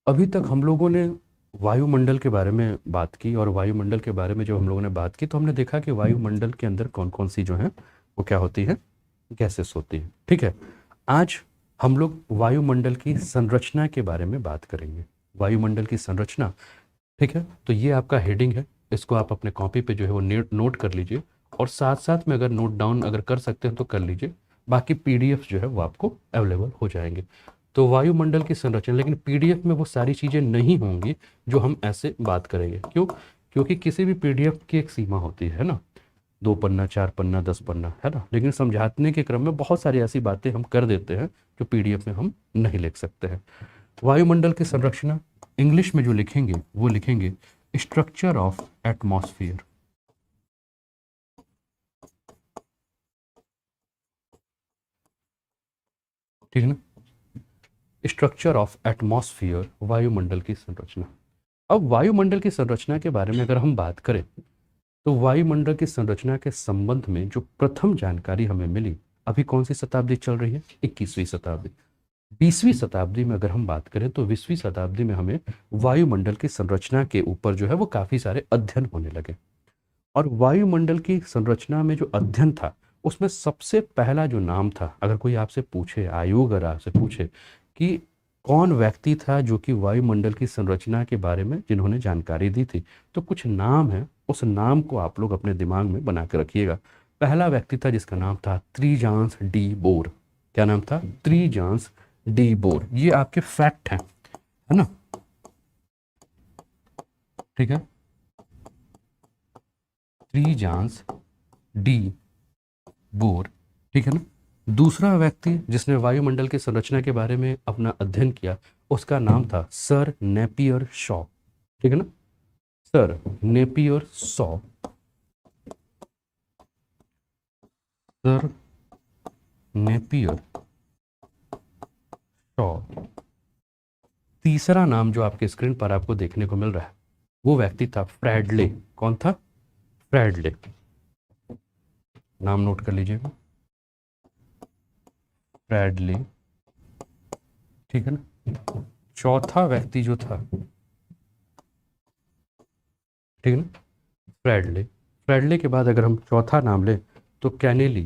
अभी तक हम लोगों ने वायुमंडल के बारे में बात की, और वायुमंडल के बारे में जब हम लोगों ने बात की तो हमने देखा कि वायुमंडल के अंदर कौन कौन सी जो है वो क्या होती है, गैसेस होती है। ठीक है, आज हम लोग वायुमंडल की संरचना के बारे में बात करेंगे। वायुमंडल की संरचना। ठीक है, तो ये आपका हेडिंग है, इसको आप अपने कॉपी पे जो है वो नोट कर लीजिए, और साथ साथ में अगर नोट डाउन अगर कर सकते हैं तो कर लीजिए। बाकी पीडीएफ जो है वो आपको अवेलेबल हो जाएंगे। तो वायुमंडल की संरचना, लेकिन पीडीएफ में वो सारी चीज़ें नहीं होंगी जो हम ऐसे बात करेंगे। क्यों? क्योंकि किसी भी पीडीएफ की एक सीमा होती है ना, 2 पन्ना, 4 पन्ना, 10 पन्ना, है ना। लेकिन समझाने के क्रम में बहुत सारी ऐसी बातें हम कर देते हैं जो पीडीएफ में हम नहीं लिख सकते हैं। वायुमंडल की संरचना इंग्लिश में जो लिखेंगे वो लिखेंगे स्ट्रक्चर ऑफ एटमॉस्फेयर। ठीक है ना, स्ट्रक्चर ऑफ एटमॉस्फेयर, वायुमंडल की संरचना। अब वायुमंडल की संरचना के बारे में अगर हम बात करें तो वायुमंडल की संरचना के संबंध में जो प्रथम जानकारी हमें मिली, अभी कौन सी शताब्दी चल रही है? 21वीं शताब्दी। 20वीं शताब्दी में अगर हम बात करें तो 20वीं शताब्दी में हमें वायुमंडल की संरचना के ऊपर जो है वो काफ़ी सारे अध्ययन होने लगे। और वायुमंडल की संरचना में जो अध्ययन था उसमें सबसे पहला जो नाम था, अगर कोई आपसे पूछे, आयु अगर आपसे पूछे कि कौन व्यक्ति था जो कि वायुमंडल की संरचना के बारे में जिन्होंने जानकारी दी थी, तो कुछ नाम है, उस नाम को आप लोग अपने दिमाग में बना कर रखिएगा। पहला व्यक्ति था जिसका नाम था त्रिजांस डी बोर। क्या नाम था? त्रिजांस डी बोर। ये आपके फैक्ट हैं, है ना। ठीक है, त्रिजांस डी बोर। ठीक है ना। दूसरा व्यक्ति जिसने वायुमंडल की संरचना के बारे में अपना अध्ययन किया, उसका नाम था सर नेपियर शॉ। ठीक है ना, sir Napier Shaw. Sir Napier Shaw. तीसरा नाम जो आपके स्क्रीन पर आपको देखने को मिल रहा है वो व्यक्ति था फ्रैडले। कौन था? फ्रैडले। नाम नोट कर लीजिएगा, फ्रैडले। ठीक है ना। चौथा व्यक्ति जो था, ठीक है ना, फ्रैडले। फ्रैडले के बाद अगर हम चौथा नाम लें तो कैनेली।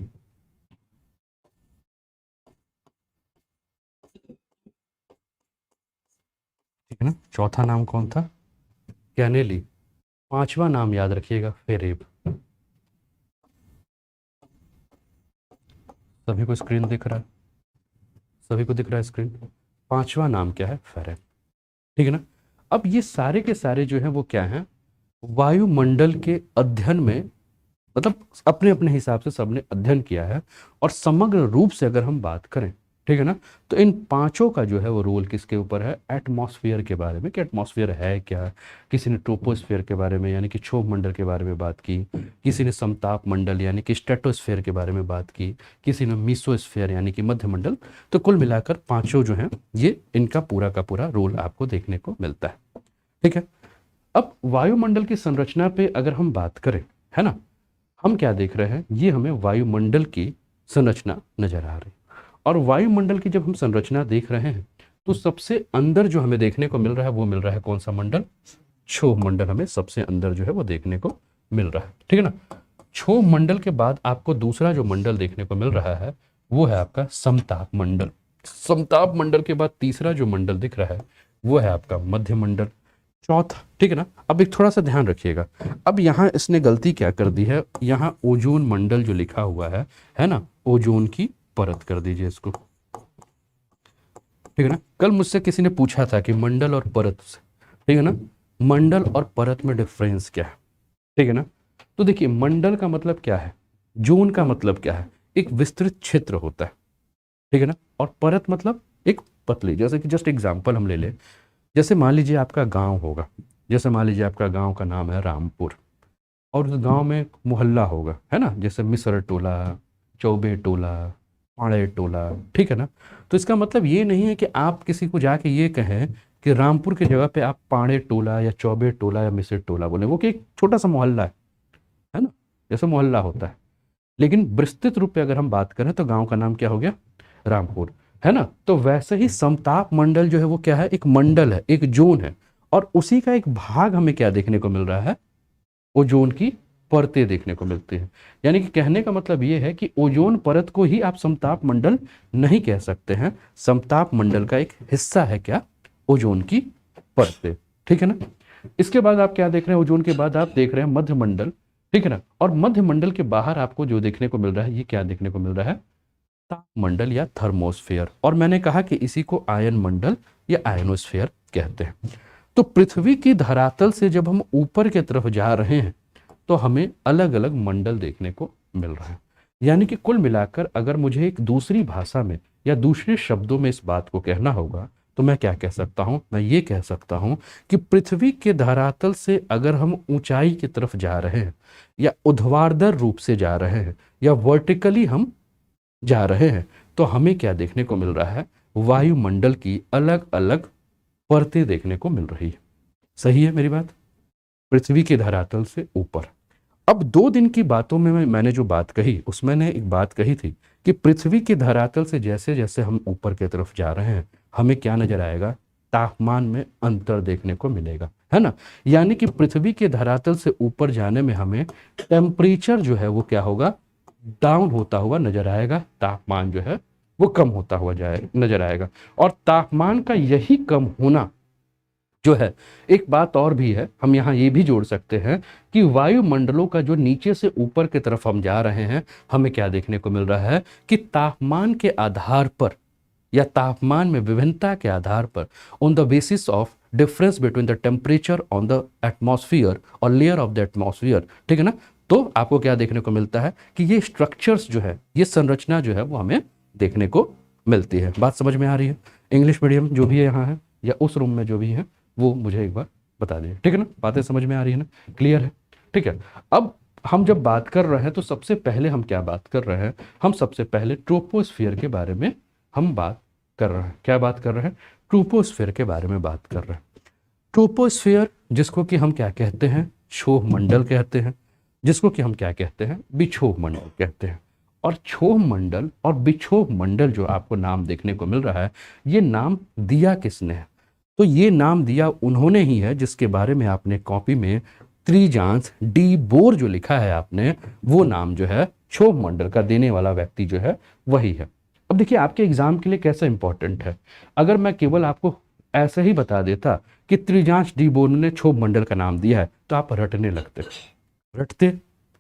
ठीक है ना, चौथा नाम कौन था? कैनेली। पांचवा नाम याद रखिएगा, फेरेब। सभी को स्क्रीन दिख रहा है? सभी को दिख रहा है स्क्रीन? पांचवा नाम क्या है? फेरेब। ठीक है ना। अब ये सारे के सारे जो है वो क्या है, वायुमंडल के अध्ययन में, मतलब अपने अपने हिसाब से सबने अध्ययन किया है। और समग्र रूप से अगर हम बात करें, ठीक है ना, तो इन पांचों का जो है वो रोल किसके ऊपर है? एटमॉस्फेयर के बारे में, कि एटमॉस्फेयर है क्या। किसी ने ट्रोपोस्फेयर के बारे में यानी कि क्षोभ मंडल के बारे में बात की, किसी ने समताप मंडल यानी कि स्ट्रेटोस्फेयर के बारे में बात की, किसी ने मीसोस्फेयर यानी कि मध्य मंडल। तो कुल मिलाकर पांचों जो हैं ये, इनका पूरा का पूरा रोल आपको देखने को मिलता है। ठीक है। अब वायुमंडल की संरचना पे अगर हम बात करें, है ना, हम क्या देख रहे हैं, ये हमें वायुमंडल की संरचना नजर आ रही है। और वायुमंडल की जब हम संरचना देख रहे हैं तो सबसे अंदर जो हमें देखने को मिल रहा है वो मिल रहा है कौन सा मंडल? क्षोभ मंडल हमें सबसे अंदर जो है वो देखने को मिल रहा है। ठीक है ना। क्षोभ मंडल के बाद आपको दूसरा जो मंडल देखने को मिल रहा है वो है आपका समताप मंडल। समताप मंडल के बाद तीसरा जो मंडल दिख रहा है वो है आपका मध्य मंडल। चौथा, ठीक है ना। अब एक थोड़ा सा ध्यान रखिएगा, अब यहाँ इसने गलती क्या कर दी है, यहाँ ओजोन मंडल जो लिखा हुआ है ना, ओजोन की परत कर दीजिए इसको। ठीक है ना। कल मुझसे किसी ने पूछा था कि मंडल और परत से, ठीक है ना, मंडल और परत में डिफरेंस क्या है। ठीक है ना। तो देखिए, मंडल का मतलब क्या है, जोन का मतलब क्या है, एक विस्तृत क्षेत्र होता है। ठीक है ना। और परत मतलब एक पतली, जैसे कि जस्ट एग्जांपल हम ले लें, जैसे मान लीजिए आपका गांव होगा, जैसे मान लीजिए आपका गांव का नाम है रामपुर, और उस गांव में एक मोहल्ला होगा, है ना, जैसे मिसर टोला, चौबे टोला, पाड़े टोला। ठीक है ना। तो इसका मतलब ये नहीं है कि आप किसी को जाके ये कहें कि रामपुर की जगह पे आप पाड़े टोला या चौबे टोला या मिसर टोला बोले, वो कि एक छोटा सा मोहल्ला है ना, जैसे मोहल्ला होता है। लेकिन विस्तृत रूप पे अगर हम बात करें तो गांव का नाम क्या हो गया? रामपुर। है ना। तो वैसे ही समताप मंडल जो है वो क्या है, एक मंडल है, एक जोन है, और उसी का एक भाग हमें क्या देखने को मिल रहा है, ओजोन की परतें देखने को मिलती हैं। यानी कि कहने का मतलब ये है कि ओजोन परत को ही आप समताप मंडल नहीं कह सकते हैं, समताप मंडल का एक हिस्सा है क्या, ओजोन की परतें। ठीक है ना। इसके बाद आप क्या देख रहे हैं, ओजोन के बाद आप देख रहे हैं मध्य मंडल। ठीक है ना। और मध्य मंडल के बाहर आपको जो देखने को मिल रहा है, ये क्या देखने को मिल रहा है, ताप मंडल या थर्मोस्फेयर। और मैंने कहा कि इसी को आयन मंडल या आयनोस्फेयर कहते हैं। तो पृथ्वी की धरातल से जब हम ऊपर की तरफ जा रहे हैं तो हमें अलग अलग मंडल देखने को मिल रहा है। यानी कि कुल मिलाकर अगर मुझे एक दूसरी भाषा में या दूसरे शब्दों में इस बात को कहना होगा तो मैं क्या कह सकता हूं, मैं ये कह सकता हूं कि पृथ्वी के धरातल से अगर हम ऊंचाई की तरफ जा रहे हैं या ऊर्ध्वाधर रूप से जा रहे हैं या वर्टिकली हम जा रहे हैं तो हमें क्या देखने को मिल रहा है, वायुमंडल की अलग अलग परतें देखने को मिल रही है। सही है मेरी बात। पृथ्वी के धरातल से ऊपर। अब 2 दिन की बातों में मैंने जो बात कही उसमें ने एक बात कही थी कि पृथ्वी के धरातल से जैसे जैसे हम ऊपर की तरफ जा रहे हैं हमें क्या नजर आएगा, तापमान में अंतर देखने को मिलेगा, है ना। यानी कि पृथ्वी के धरातल से ऊपर जाने में हमें टेम्परेचर जो है वो क्या होगा, डाउन होता हुआ नजर आएगा, तापमान जो है वो कम होता हुआ नजर आएगा। और तापमान का यही कम होना जो है, एक बात और भी है, हम यहाँ ये भी जोड़ सकते हैं कि वायुमंडलों का जो नीचे से ऊपर की तरफ हम जा रहे हैं हमें क्या देखने को मिल रहा है कि तापमान के आधार पर या तापमान में विभिन्नता के आधार पर, on the basis of difference between the temperature on the atmosphere और लेयर ऑफ द एटमॉस्फियर, ठीक है ना, तो आपको क्या देखने को मिलता है कि ये स्ट्रक्चर्स जो है, ये संरचना जो है वो हमें देखने को मिलती है। बात समझ में आ रही है। इंग्लिश मीडियम जो भी है यहाँ है या उस रूम में जो भी है वो मुझे एक बार बता दीजिए, ठीक है ना। बातें समझ में आ रही है ना, क्लियर है, ठीक है। अब हम जब बात कर रहे हैं तो सबसे पहले हम क्या बात कर रहे हैं, हम सबसे पहले ट्रोपोस्फियर के बारे में हम बात कर रहे हैं। क्या बात कर रहे हैं, ट्रोपोस्फियर के बारे में बात कर रहे हैं। ट्रोपोस्फियर जिसको कि हम क्या कहते हैं, क्षोभ मंडल कहते हैं, जिसको कि हम क्या कहते हैं, विक्षोभ मंडल कहते हैं। और क्षोभ मंडल और विक्षोभ मंडल जो आपको नाम देखने को मिल रहा है, ये नाम दिया किसने है, तो ये नाम दिया उन्होंने ही है जिसके बारे में आपने कॉपी में त्रिजांस डी बोर जो लिखा है आपने, वो नाम जो है क्षोभ मंडल का देने वाला व्यक्ति जो है वही है। अब देखिए आपके एग्जाम के लिए कैसा इंपॉर्टेंट है, अगर मैं केवल आपको ऐसे ही बता देता कि त्रिजांस डी बोर ने क्षोभ मंडल का नाम दिया है तो आप रटने रटते,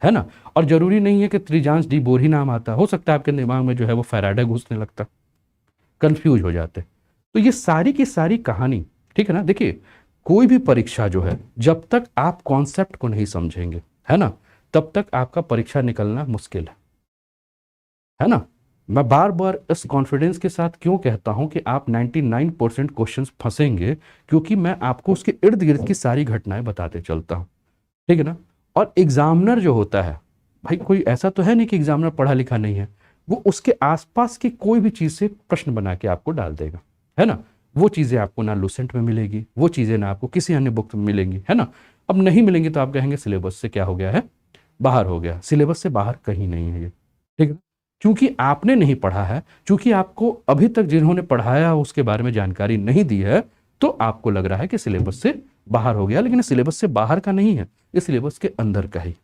है ना। और जरूरी नहीं है कि त्रिजांस डी बोर ही नाम आता, हो सकता है आपके दिमाग में जो है वो फैराडे घुसने लगता, कंफ्यूज हो जाते। तो ये सारी की सारी कहानी, ठीक है ना। देखिए कोई भी परीक्षा जो है, जब तक आप कॉन्सेप्ट को नहीं समझेंगे, है ना, तब तक आपका परीक्षा निकलना मुश्किल है ना। मैं बार बार इस कॉन्फिडेंस के साथ क्यों कहता हूं कि आप 99% क्वेश्चंस फंसेंगे, क्योंकि मैं आपको उसके इर्द गिर्द की सारी घटनाएं बताते चलता हूं, ठीक है ना। और एग्जामिनर जो होता है भाई, कोई ऐसा तो है नहीं कि एग्जामिनर पढ़ा लिखा नहीं है, वो उसके आसपास की कोई भी चीज से प्रश्न बना के आपको डाल देगा, है ना। वो चीजें आपको ना लूसेंट में मिलेगी, वो चीजें ना आपको किसी अन्य बुक में मिलेंगी, है ना। अब नहीं मिलेंगी तो आप कहेंगे सिलेबस से क्या हो गया है, बाहर हो गया। सिलेबस से बाहर कहीं नहीं है ये, ठीक है। क्योंकि आपने नहीं पढ़ा है, क्योंकि आपको अभी तक जिन्होंने पढ़ाया उसके बारे में जानकारी नहीं दी है, तो आपको लग रहा है कि सिलेबस से बाहर हो गया, लेकिन सिलेबस से बाहर का नहीं है, ये सिलेबस के अंदर का ही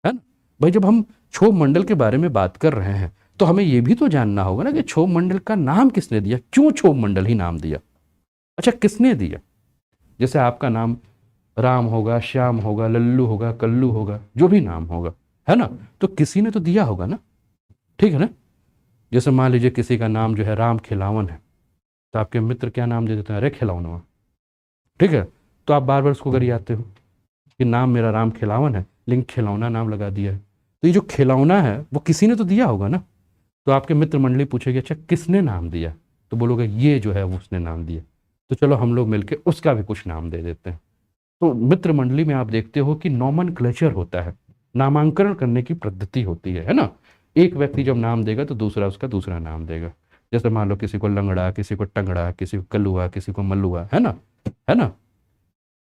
है ना। भाई जब हम क्षोभ मंडल के बारे में बात कर रहे हैं तो हमें यह भी तो जानना होगा ना कि क्षोभ मंडल का नाम किसने दिया, क्यों क्षोभ मंडल ही नाम दिया, अच्छा किसने दिया। जैसे आपका नाम राम होगा, श्याम होगा, लल्लू होगा, कल्लू होगा, जो भी नाम होगा, है ना, तो किसी ने तो दिया होगा ना, ठीक है ना। जैसे मान लीजिए किसी का नाम जो है राम खिलावन है, तो आपके मित्र क्या नाम दे देते हैं, अरे खिलौना, ठीक है। तो आप बार बार उसको गरियाते हो कि नाम मेरा राम खिलावन है, लेकिन खिलौना नाम लगा दिया है। तो ये जो खिलौना है वो किसी ने तो दिया होगा ना। तो आपके मित्र मंडली पूछेगी अच्छा किसने नाम दिया, तो बोलोगे ये जो है वो उसने नाम दिया। तो चलो हम लोग मिलके उसका भी कुछ नाम दे देते हैं। तो मित्र मंडली में आप देखते हो कि नॉमनक्लेचर होता है, नामांकन करने की पद्धति होती है ना। एक व्यक्ति जब नाम देगा तो दूसरा उसका दूसरा नाम देगा। जैसे मान लो किसी को लंगड़ा, किसी को टंगड़ा, किसी को कलुआ, किसी को मल्लुआ, है ना, है ना।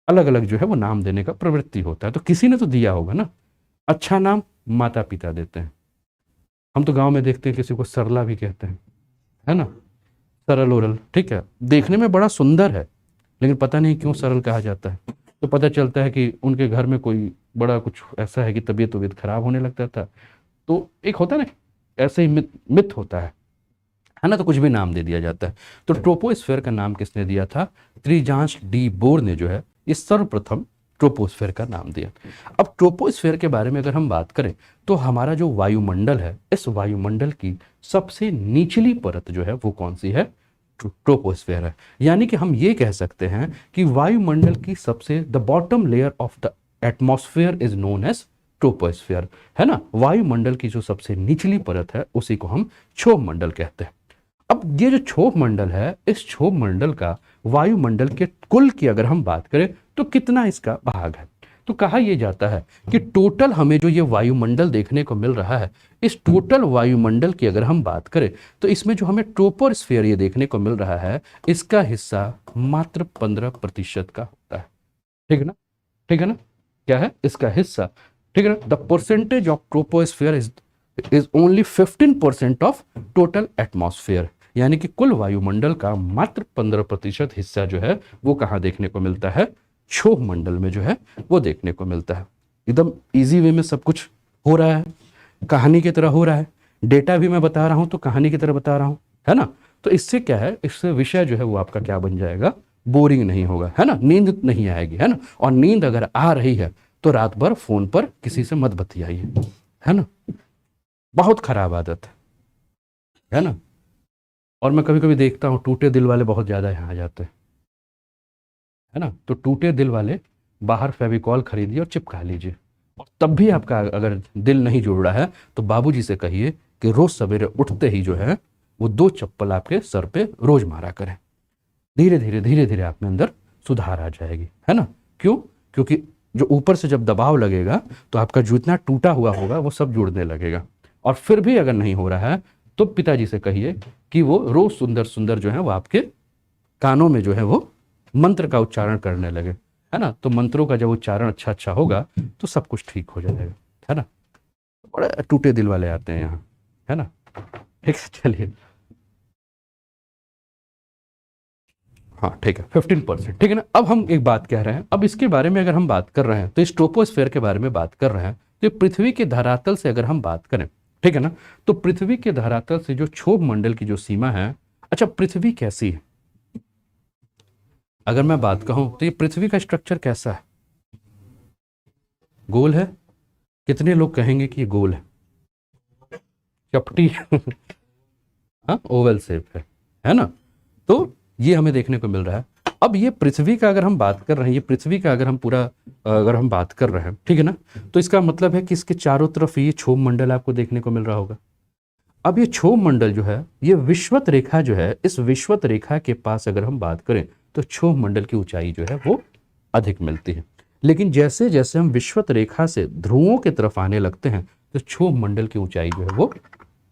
अलग अलग जो है वो नाम देने का प्रवृत्ति होता है, तो किसी ने तो दिया होगा ना। अच्छा नाम माता पिता देते हैं, हम तो गांव में देखते हैं किसी को सरला भी कहते हैं, है ना। सरल ओरल, ठीक है, देखने में बड़ा सुंदर है लेकिन पता नहीं क्यों सरल कहा जाता है। तो पता चलता है कि उनके घर में कोई बड़ा कुछ ऐसा है कि तबीयत तबीयत खराब होने लगता था, तो एक होता है ना, ऐसे ही मिथ मिथ होता है ना, तो कुछ भी नाम दे दिया जाता है। तो ट्रोपोस्फेयर का नाम किसने दिया था? त्रिजांश डी बोर ने जो है इस सर्वप्रथम ट्रोपोस्फेयर का नाम दिया। अब ट्रोपोस्फेयर के बारे में अगर हम बात करें तो हमारा जो वायुमंडल है, इस वायुमंडल की सबसे निचली परत जो है वो कौन सी है? ट्रोपोस्फेयर है। यानी कि हम ये कह सकते हैं कि वायुमंडल की सबसे the bottom layer of the atmosphere is known as troposphere, है ना। वायुमंडल की जो सबसे निचली परत है उसी को हम क्षोभ मंडल कहते हैं। अब ये जो क्षोभ मंडल है, इस क्षोभ मंडल का वायुमंडल के कुल की अगर हम बात करें तो कितना इसका भाग है? तो कहा यह जाता है कि टोटल हमें जो ये वायुमंडल देखने को मिल रहा है, इस टोटल वायुमंडल की अगर हम बात करें तो इसमें जो हमें ट्रोपोस्फेयर ये देखने को मिल रहा है, इसका हिस्सा मात्र 15% का होता है। ठीक है ना, ठीक है ना, क्या है इसका हिस्सा? ठीक है ना, the percentage of troposphere is only 15% of total atmosphere. यानी कि कुल वायुमंडल का मात्र 15% हिस्सा जो है वो कहाँ देखने को मिलता है? क्षोभ मंडल में जो है वो देखने को मिलता है। एकदम इजी वे में सब कुछ हो रहा है, कहानी की तरह हो रहा है। डेटा भी मैं बता रहा हूं तो कहानी की तरह बता रहा हूं, है ना। तो इससे क्या है, इससे विषय जो है वो आपका क्या बन जाएगा? बोरिंग नहीं होगा, है ना, नींद नहीं आएगी, है ना। और नींद अगर आ रही है तो रात भर फोन पर किसी से मत बतियाइए, है ना, बहुत खराब आदत है ना। और मैं कभी कभी देखता हूँ टूटे दिल वाले बहुत ज़्यादा यहाँ आ जाते हैं, है ना। तो टूटे दिल वाले बाहर फेविकॉल खरीदिए और चिपका लीजिए। और तब भी आपका अगर दिल नहीं जुड़ रहा है तो बाबूजी से कहिए कि रोज सवेरे उठते ही जो है वो 2 चप्पल आपके सर पे रोज मारा करें। धीरे धीरे धीरे धीरे आप में अंदर सुधार आ जाएगी, है ना। क्यों? क्योंकि जो ऊपर से जब दबाव लगेगा तो आपका जो इतना टूटा हुआ होगा वो सब जुड़ने लगेगा। और फिर भी अगर नहीं हो रहा है तो पिताजी से कहिए कि वो रोज सुंदर सुंदर जो है वो आपके कानों में जो है वो मंत्र का उच्चारण करने लगे, है ना। तो मंत्रों का जब उच्चारण अच्छा अच्छा होगा तो सब कुछ ठीक हो जाएगा, है ना। बड़े टूटे दिल वाले आते हैं यहाँ, है ना। ठीक है, चलिए, हाँ ठीक है, 15%, ठीक है ना। अब हम एक बात कह रहे हैं, अब इसके बारे में अगर हम बात कर रहे हैं तो इस ट्रोपोस्फेयर के बारे में बात कर रहे हैं, तो पृथ्वी के धरातल से अगर हम बात करें, ठीक है ना, तो पृथ्वी के धरातल से जो क्षोभ मंडल की जो सीमा है, अच्छा पृथ्वी कैसी है अगर मैं बात कहूं तो ये पृथ्वी का स्ट्रक्चर कैसा है? गोल है? कितने लोग कहेंगे कि ये गोल है? चपटी हाँ, ओवल शेप है ना। तो ये हमें देखने को मिल रहा है। अब ये पृथ्वी का अगर हम बात कर रहे हैं, ये पृथ्वी का अगर हम पूरा अगर हम बात कर रहे हैं, ठीक है ना, तो इसका मतलब है कि इसके चारों तरफ ये क्षोभ मंडल आपको देखने को मिल रहा होगा। अब ये क्षोभ मंडल जो है, ये विषुवत रेखा जो है, इस विषुवत रेखा के पास अगर हम बात करें तो क्षोभ मंडल की ऊंचाई जो है वो अधिक मिलती है। लेकिन जैसे जैसे हम विषुवत रेखा से ध्रुवों की तरफ आने लगते हैं तो क्षोभ मंडल की ऊंचाई जो है वो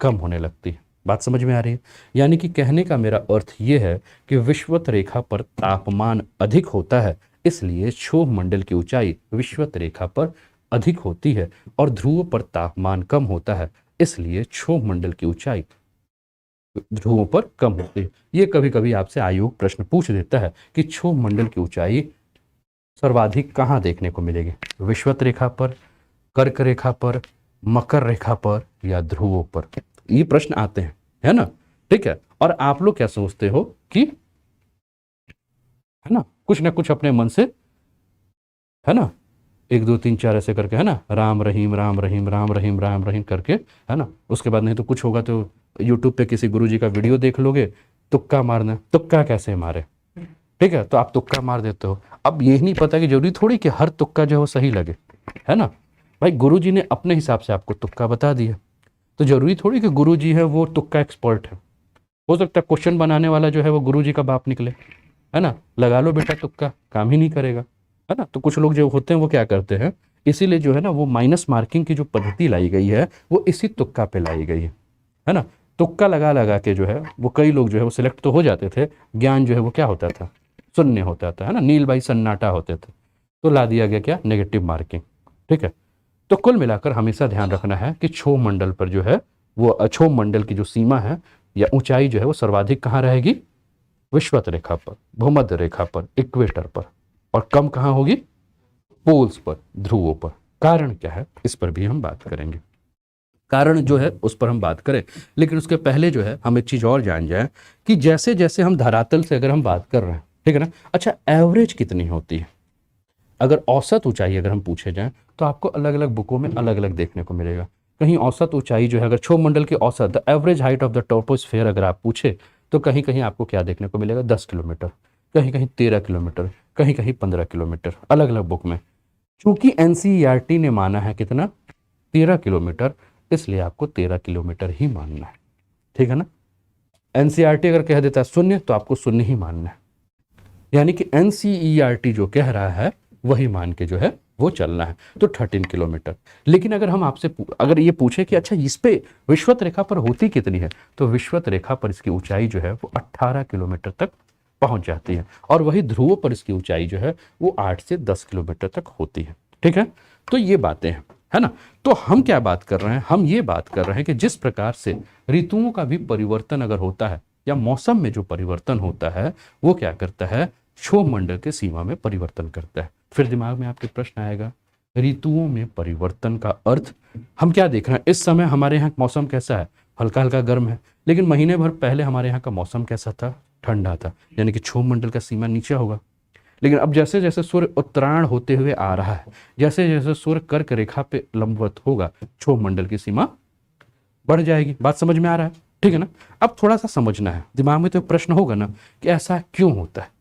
कम होने लगती है। बात समझ में आ रही है? यानी कि कहने का मेरा अर्थ ये है कि विषुवत रेखा पर तापमान अधिक होता है, इसलिए क्षोभ मंडल की ऊंचाई विषुवत रेखा पर अधिक होती है, और ध्रुव पर तापमान कम होता है, इसलिए क्षोभ मंडल की ऊंचाई ध्रुवों पर कम होती है। ये कभी कभी आपसे आयोग प्रश्न पूछ देता है कि क्षोभ मंडल की ऊंचाई सर्वाधिक कहाँ देखने को मिलेगी? विषुवत रेखा पर, कर्क रेखा पर, मकर रेखा पर, या ध्रुवों पर? ये प्रश्न आते हैं, है ना। ठीक है, और आप लोग क्या सोचते हो कि, है ना, कुछ ना कुछ अपने मन से, है ना, 1 2 3 4 ऐसे करके, है ना, राम रहीम राम रहीम राम रहीम राम रहीम करके, है ना। उसके बाद नहीं तो कुछ होगा तो यूट्यूब पे किसी गुरुजी का वीडियो देख लोगे, तुक्का मारना। तुक्का कैसे मारे? ठीक है, तो आप तुक्का मार देते हो। अब ये नहीं पता कि जरूरी थोड़ी कि हर तुक्का जो है वो सही लगे, है ना। भाई गुरुजी ने अपने हिसाब से आपको तुक्का बता दिया, तो जरूरी थोड़ी कि गुरुजी है वो तुक्का एक्सपर्ट है। हो सकता है क्वेश्चन बनाने वाला जो है वो गुरुजी का बाप निकले, है ना। लगा लो बेटा तुक्का, काम ही नहीं करेगा, है ना। तो कुछ लोग जो होते हैं वो क्या करते हैं, इसीलिए जो है ना वो माइनस मार्किंग की जो पद्धति लाई गई है वो इसी तुक्का पे लाई गई है ना। तुक्का लगा लगा के जो है वो कई लोग जो है वो सिलेक्ट तो हो जाते थे, ज्ञान जो है वो क्या होता था, शून्य होता था, है ना। नील भाई सन्नाटा होते थे, तो ला दिया गया क्या, नेगेटिव मार्किंग। ठीक है, तो कुल मिलाकर हमेशा ध्यान रखना है कि क्षोभ मंडल पर जो है वो क्षोभ मंडल की जो सीमा है या ऊंचाई जो है वो सर्वाधिक कहाँ रहेगी? विषुवत रेखा पर, भूमध्य रेखा पर, इक्वेटर पर, और कम कहाँ होगी? पोल्स पर, ध्रुवों पर। कारण क्या है इस पर भी हम बात करेंगे, कारण जो है उस पर हम बात करें। लेकिन उसके पहले जो है हम एक चीज और जान जाए कि जैसे जैसे हम धरातल से अगर हम बात कर रहे हैं, ठीक है ना, अच्छा एवरेज कितनी होती है? अगर औसत ऊंचाई अगर हम पूछे जाएं तो आपको अलग अलग बुकों में अलग अलग देखने को मिलेगा। कहीं औसत ऊंचाई जो है, अगर क्षोभ मंडल की औसत, the average height of the troposphere अगर आप पूछे तो कहीं कहीं आपको क्या देखने को मिलेगा? 10 किलोमीटर, कहीं कहीं 13 किलोमीटर, कहीं कहीं 15 किलोमीटर, अलग अलग बुक में। चूंकि एनसीईआरटी ने माना है कितना? 13 किलोमीटर, इसलिए आपको 13 किलोमीटर ही मानना है, ठीक है ना। एनसीईआरटी अगर कह देता है शून्य तो आपको शून्य ही मानना है, यानी कि एनसीईआरटी जो कह रहा है वही मान के जो है वो चलना है। तो 13 किलोमीटर। लेकिन अगर हम आपसे अगर ये पूछे कि अच्छा इस पे विषुवत रेखा पर होती कितनी है, तो विषुवत रेखा पर इसकी ऊंचाई जो है वो 18 किलोमीटर तक पहुंच जाती है, और वही ध्रुवों पर इसकी ऊंचाई जो है वो 8 से 10 किलोमीटर तक होती है, ठीक है। तो ये बातें हैं, है ना। तो हम क्या बात कर रहे हैं? हम ये बात कर रहे हैं कि जिस प्रकार से ऋतुओं का भी परिवर्तन अगर होता है, या मौसम में जो परिवर्तन होता है, वो क्या करता है? क्षोभ मंडल के सीमा में परिवर्तन करता है। फिर दिमाग में आपके प्रश्न आएगा, ऋतुओं में परिवर्तन का अर्थ हम क्या देख रहे हैं? इस समय हमारे यहाँ मौसम कैसा है? हल्का हल्का गर्म है। लेकिन महीने भर पहले हमारे यहाँ का मौसम कैसा था? ठंडा था, यानी कि क्षोभ मंडल का सीमा नीचे होगा। लेकिन अब जैसे जैसे सूर्य उत्तरायण होते हुए आ रहा है, जैसे जैसे सूर्य कर्क रेखा पे लंबवत होगा, क्षोभ मंडल की सीमा बढ़ जाएगी। बात समझ में आ रहा है? ठीक है ना। अब थोड़ा सा समझना है, दिमाग में तो प्रश्न होगा ना कि ऐसा क्यों होता है।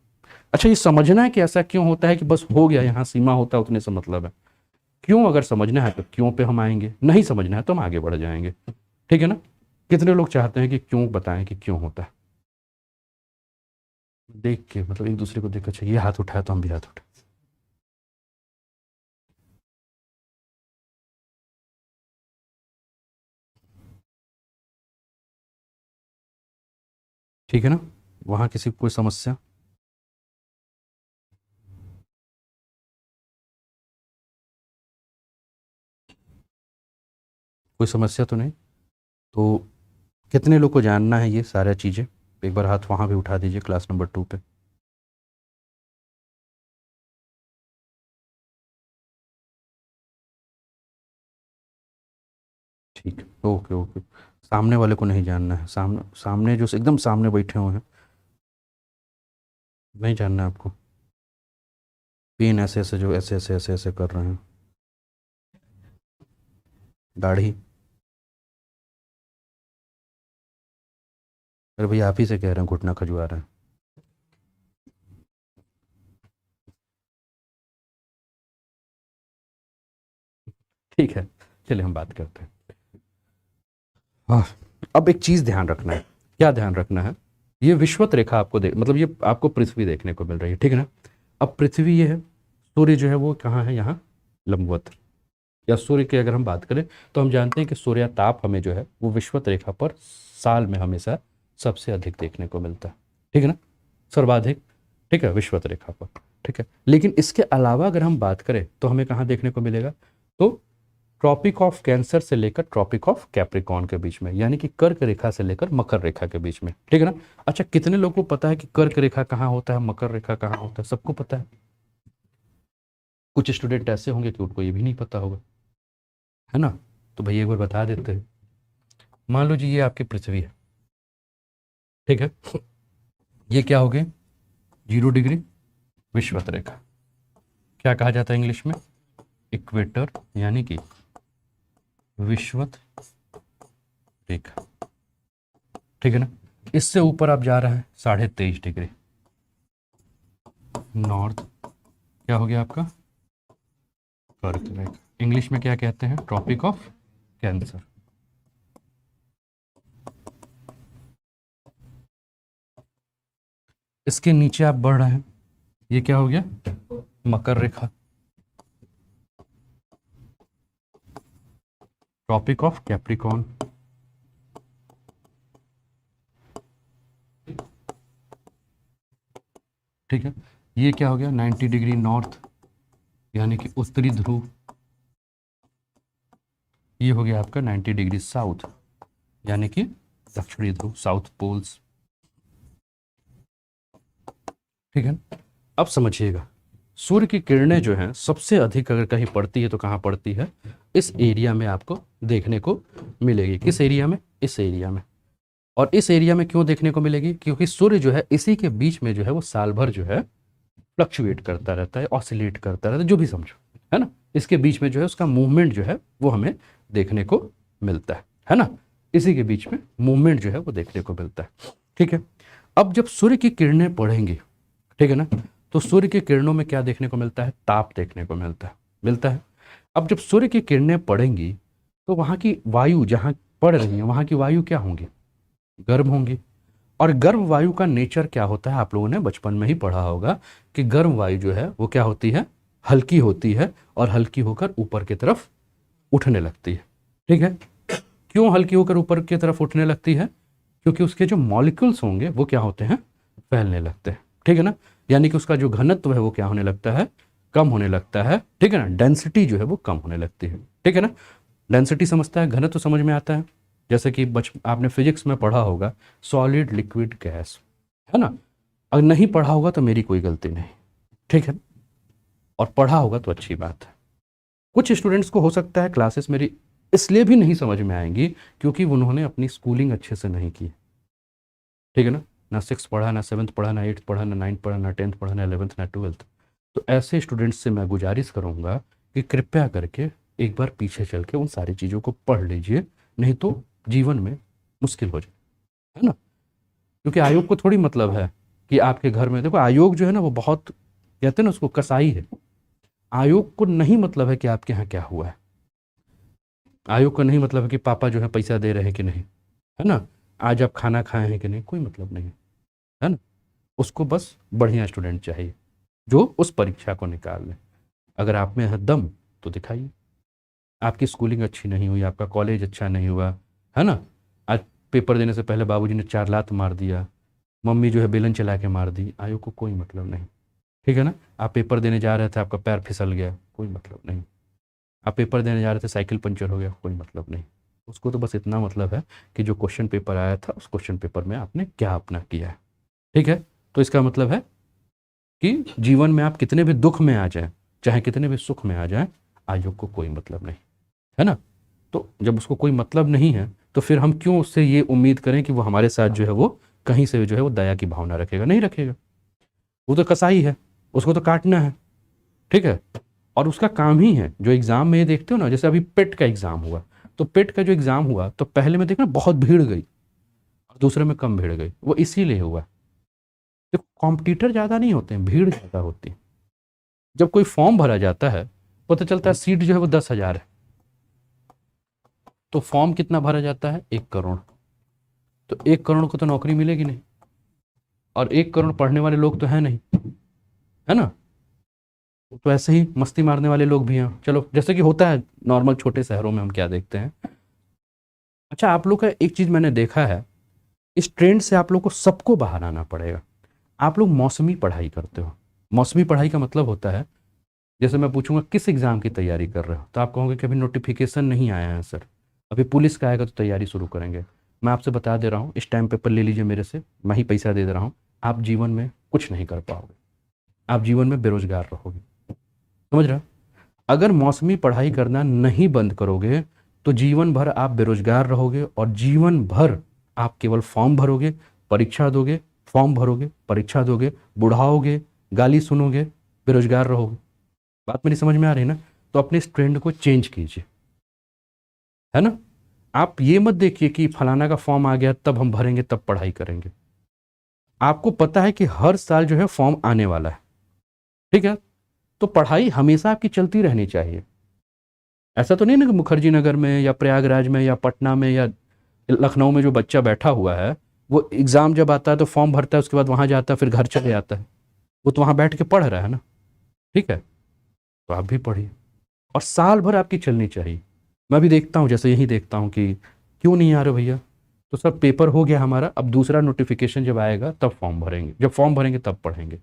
अच्छा, ये समझना है कि ऐसा क्यों होता है कि बस हो गया यहाँ सीमा होता है उतने से मतलब है? क्यों अगर समझना है तो क्यों पे हम आएंगे, नहीं समझना है तो हम आगे बढ़ जाएंगे, ठीक है ना। कितने लोग चाहते हैं कि क्यों बताएं कि क्यों होता है? देख के मतलब एक दूसरे को देखकर चाहिए, हाथ उठाया तो हम भी हाथ उठाए। ठीक है ना। वहाँ किसी को कोई समस्या? कोई समस्या तो नहीं? तो कितने लोग को जानना है ये सारा चीज़ें? एक बार हाथ वहाँ भी उठा दीजिए, क्लास नंबर 2 पे। ठीक है, ओके ओके। सामने वाले को नहीं जानना है, सामने सामने जो एकदम सामने बैठे हुए हैं, नहीं जानना है आपको। पेन ऐसे ऐसे जो ऐसे ऐसे ऐसे ऐसे कर रहे हैं, दाढ़ी। अरे भैया आप ही से कह रहे हैं, घुटना खजुआ रहा है। ठीक है, चलिए हम बात करते हैं। हाँ, अब एक चीज़ ध्यान रखना है। क्या ध्यान रखना है? ये विषुवत रेखा आपको देख मतलब ये आपको पृथ्वी देखने को मिल रही है, ठीक है ना। अब पृथ्वी ये है, सूर्य जो है वो कहाँ है? यहाँ लंबवत। या सूर्य की अगर हम बात करें तो हम जानते हैं कि सूर्य ताप हमें जो है वो विषुवत रेखा पर साल में हमेशा सबसे अधिक देखने को मिलता है, ठीक है ना, सर्वाधिक, ठीक है, विषुवत रेखा पर। ठीक है, लेकिन इसके अलावा अगर हम बात करें तो हमें कहाँ देखने को मिलेगा? तो ट्रॉपिक ऑफ कैंसर से लेकर ट्रॉपिक ऑफ कैप्रिकॉर्न के बीच में, यानी कि कर्क रेखा से लेकर मकर रेखा के बीच में, ठीक है ना। अच्छा, कितने लोगों को पता है कि कर्क रेखा कहाँ होता है, मकर रेखा कहाँ होता है? सबको पता है। कुछ स्टूडेंट ऐसे होंगे कि उनको ये भी नहीं पता होगा, है ना। तो भैया एक बार बता देते हैं। मान लो जी ये आपकी पृथ्वी है, ठीक है। ये क्या हो गई? 0 डिग्री विषुवत रेखा। क्या कहा जाता है इंग्लिश में? इक्वेटर, यानी कि विषुवत रेखा, ठीक है ना। इससे ऊपर आप जा रहे हैं 23.5 डिग्री नॉर्थ, क्या हो गया आपका? कर्क रेखा। इंग्लिश में क्या कहते हैं? Tropic of cancer. इसके नीचे आप बढ़ रहे हैं, ये क्या हो गया? मकर रेखा, ट्रॉपिक ऑफ कैप्रिकॉर्न। ठीक है, ये क्या हो गया? 90 डिग्री नॉर्थ, यानी कि उत्तरी ध्रुव। ये हो गया आपका 90 डिग्री साउथ, यानी कि दक्षिणी ध्रुव, साउथ पोल्स। ठीक है। अब समझिएगा, सूर्य की किरणें जो हैं सबसे अधिक अगर कहीं पड़ती है तो कहाँ पड़ती है? इस एरिया में आपको देखने को मिलेगी। किस एरिया में? इस एरिया में। और इस एरिया में क्यों देखने को मिलेगी? क्योंकि सूर्य जो है इसी के बीच में जो है वो साल भर जो है फ्लक्चुएट करता रहता है, ऑसिलेट करता रहता है, जो भी समझो, है ना। इसके बीच में जो है उसका मूवमेंट जो है वो हमें देखने को मिलता है ना। इसी के बीच में मूवमेंट जो है वो देखने को मिलता है। ठीक है। अब जब सूर्य की किरणें पड़ेंगी, ठीक है ना, तो सूर्य की किरणों में क्या देखने को मिलता है? ताप देखने को मिलता है। अब जब सूर्य की किरणें पड़ेंगी तो वहाँ की वायु जहाँ पड़ रही है वहाँ की वायु क्या होंगी? गर्म होंगी। और गर्म वायु का नेचर क्या होता है? आप लोगों ने बचपन में ही पढ़ा होगा कि गर्म वायु जो है वो क्या होती है? हल्की होती है और हल्की होकर ऊपर की तरफ उठने लगती है। ठीक है। क्यों हल्की होकर ऊपर की तरफ उठने लगती है? क्योंकि उसके जो मॉलिक्यूल्स होंगे वो क्या होते हैं? फैलने लगते हैं। ठीक है ना। यानी कि उसका जो घनत्व है वो क्या होने लगता है? कम होने लगता है। ठीक है ना। डेंसिटी जो है वो कम होने लगती है। ठीक है ना। डेंसिटी समझता है, घनत्व समझ में आता है। जैसे कि आपने फिजिक्स में पढ़ा होगा सॉलिड लिक्विड गैस, है ना। अगर नहीं पढ़ा होगा तो मेरी कोई गलती नहीं, ठीक है। और पढ़ा होगा तो अच्छी बात है। कुछ स्टूडेंट्स को हो सकता है क्लासेस मेरी इसलिए भी नहीं समझ में आएंगी क्योंकि उन्होंने अपनी स्कूलिंग अच्छे से नहीं की। ठीक है ना 6 पढ़ा, ना 7th पढ़ा, ना 8th पढ़ा, ना 9th पढ़ा, ना 10th पढ़ा, ना 11th, ना 12th। तो ऐसे स्टूडेंट्स से मैं गुजारिश करूँगा कि कृपया करके एक बार पीछे चल के उन सारी चीज़ों को पढ़ लीजिए, नहीं तो जीवन में मुश्किल हो जाए, है ना। क्योंकि आयोग को थोड़ी मतलब है कि आपके घर में, देखो आयोग जो है ना वो बहुत, कहते हैं ना उसको, कसाई है। आयोग को नहीं मतलब है कि आपके यहाँ क्या हुआ है। आयोग को नहीं मतलब है कि पापा जो है पैसा दे रहे हैं कि नहीं, है ना, आज आप खाना खाए हैं कि नहीं, कोई मतलब नहीं, है ना। उसको बस बढ़िया स्टूडेंट चाहिए जो उस परीक्षा को निकाल ले। अगर आप में है दम तो दिखाइए। आपकी स्कूलिंग अच्छी नहीं हुई, आपका कॉलेज अच्छा नहीं हुआ, है ना, आज पेपर देने से पहले बाबूजी ने 4 लात मार दिया, मम्मी जो है बेलन चला के मार दी, आयोग को कोई मतलब नहीं। ठीक है ना। आप पेपर देने जा रहे थे, आपका पैर फिसल गया, कोई मतलब नहीं। आप पेपर देने जा रहे थे, साइकिल पंचर हो गया, कोई मतलब नहीं। उसको तो बस इतना मतलब है कि जो क्वेश्चन पेपर आया था उस क्वेश्चन पेपर में आपने क्या अपना किया है। ठीक है। तो इसका मतलब है कि जीवन में आप कितने भी दुख में आ जाएं, चाहे कितने भी सुख में आ जाएं, आयोग को कोई मतलब नहीं, है ना। तो जब उसको कोई मतलब नहीं है तो फिर हम क्यों उससे ये उम्मीद करें कि वो हमारे साथ जो है वो कहीं से जो है वो दया की भावना रखेगा? नहीं रखेगा। वो तो कसाई है, उसको तो काटना है। ठीक है। और उसका काम ही है, जो एग्जाम में ये देखते हो ना, जैसे अभी पेट का एग्जाम हुआ, तो पेट का जो एग्जाम हुआ तो पहले में देखना बहुत भीड़ गई और दूसरे में कम भीड़ गई, वो इसीलिए हुआ। देखो कॉम्पिटिटर ज़्यादा नहीं होते हैं, भीड़ ज़्यादा होती है। जब कोई फॉर्म भरा जाता है पता चलता है सीट जो है वो 10,000 है, तो फॉर्म कितना भरा जाता है? 1 करोड़। तो 1 करोड़ को तो नौकरी मिलेगी नहीं, और 1 करोड़ पढ़ने वाले लोग तो हैं नहीं, है ना। तो ऐसे ही मस्ती मारने वाले लोग भी हैं, चलो, जैसे कि होता है नॉर्मल छोटे शहरों में, हम क्या देखते हैं। अच्छा, आप लोग का एक चीज़ मैंने देखा है, इस ट्रेंड से आप लोग को सबको बाहर आना पड़ेगा। आप लोग मौसमी पढ़ाई करते हो। मौसमी पढ़ाई का मतलब होता है, जैसे मैं पूछूंगा किस एग्ज़ाम की तैयारी कर रहे हो, तो आप कहोगे कि अभी नोटिफिकेशन नहीं आया है सर, अभी पुलिस का आएगा तो तैयारी शुरू करेंगे। मैं आपसे बता दे रहा हूँ, इस टाइम पेपर ले लीजिए मेरे से, मैं ही पैसा दे रहा हूँ, आप जीवन में कुछ नहीं कर पाओगे, आप जीवन में बेरोजगार रहोगे। समझ रहे हो? अगर मौसमी पढ़ाई करना नहीं बंद करोगे तो जीवन भर आप बेरोजगार रहोगे, और जीवन भर आप केवल फॉर्म भरोगे, परीक्षा दोगे, फॉर्म भरोगे, परीक्षा दोगे, बुढ़ाओगे, गाली सुनोगे, बेरोजगार रहोगे। बात मेरी समझ में आ रही है ना। तो अपने इस ट्रेंड को चेंज कीजिए, है ना। आप ये मत देखिए कि फलाना का फॉर्म आ गया तब हम भरेंगे तब पढ़ाई करेंगे। आपको पता है कि हर साल जो है फॉर्म आने वाला है, ठीक है। तो पढ़ाई हमेशा आपकी चलती रहनी चाहिए। ऐसा तो नहीं ना कि मुखर्जी नगर में या प्रयागराज में या पटना में या लखनऊ में जो बच्चा बैठा हुआ है, वो एग्ज़ाम जब आता है तो फॉर्म भरता है, उसके बाद वहाँ जाता है, फिर घर चले आता है। वो तो वहाँ बैठ के पढ़ रहा है ना। ठीक है। तो आप भी पढ़िए, और साल भर आपकी चलनी चाहिए। मैं भी देखता हूँ, जैसे यही देखता हूँ कि क्यों नहीं आ रहे भैया, तो सर पेपर हो गया हमारा, अब दूसरा नोटिफिकेशन जब आएगा तब फॉर्म भरेंगे, जब फॉर्म भरेंगे तब पढ़ेंगे।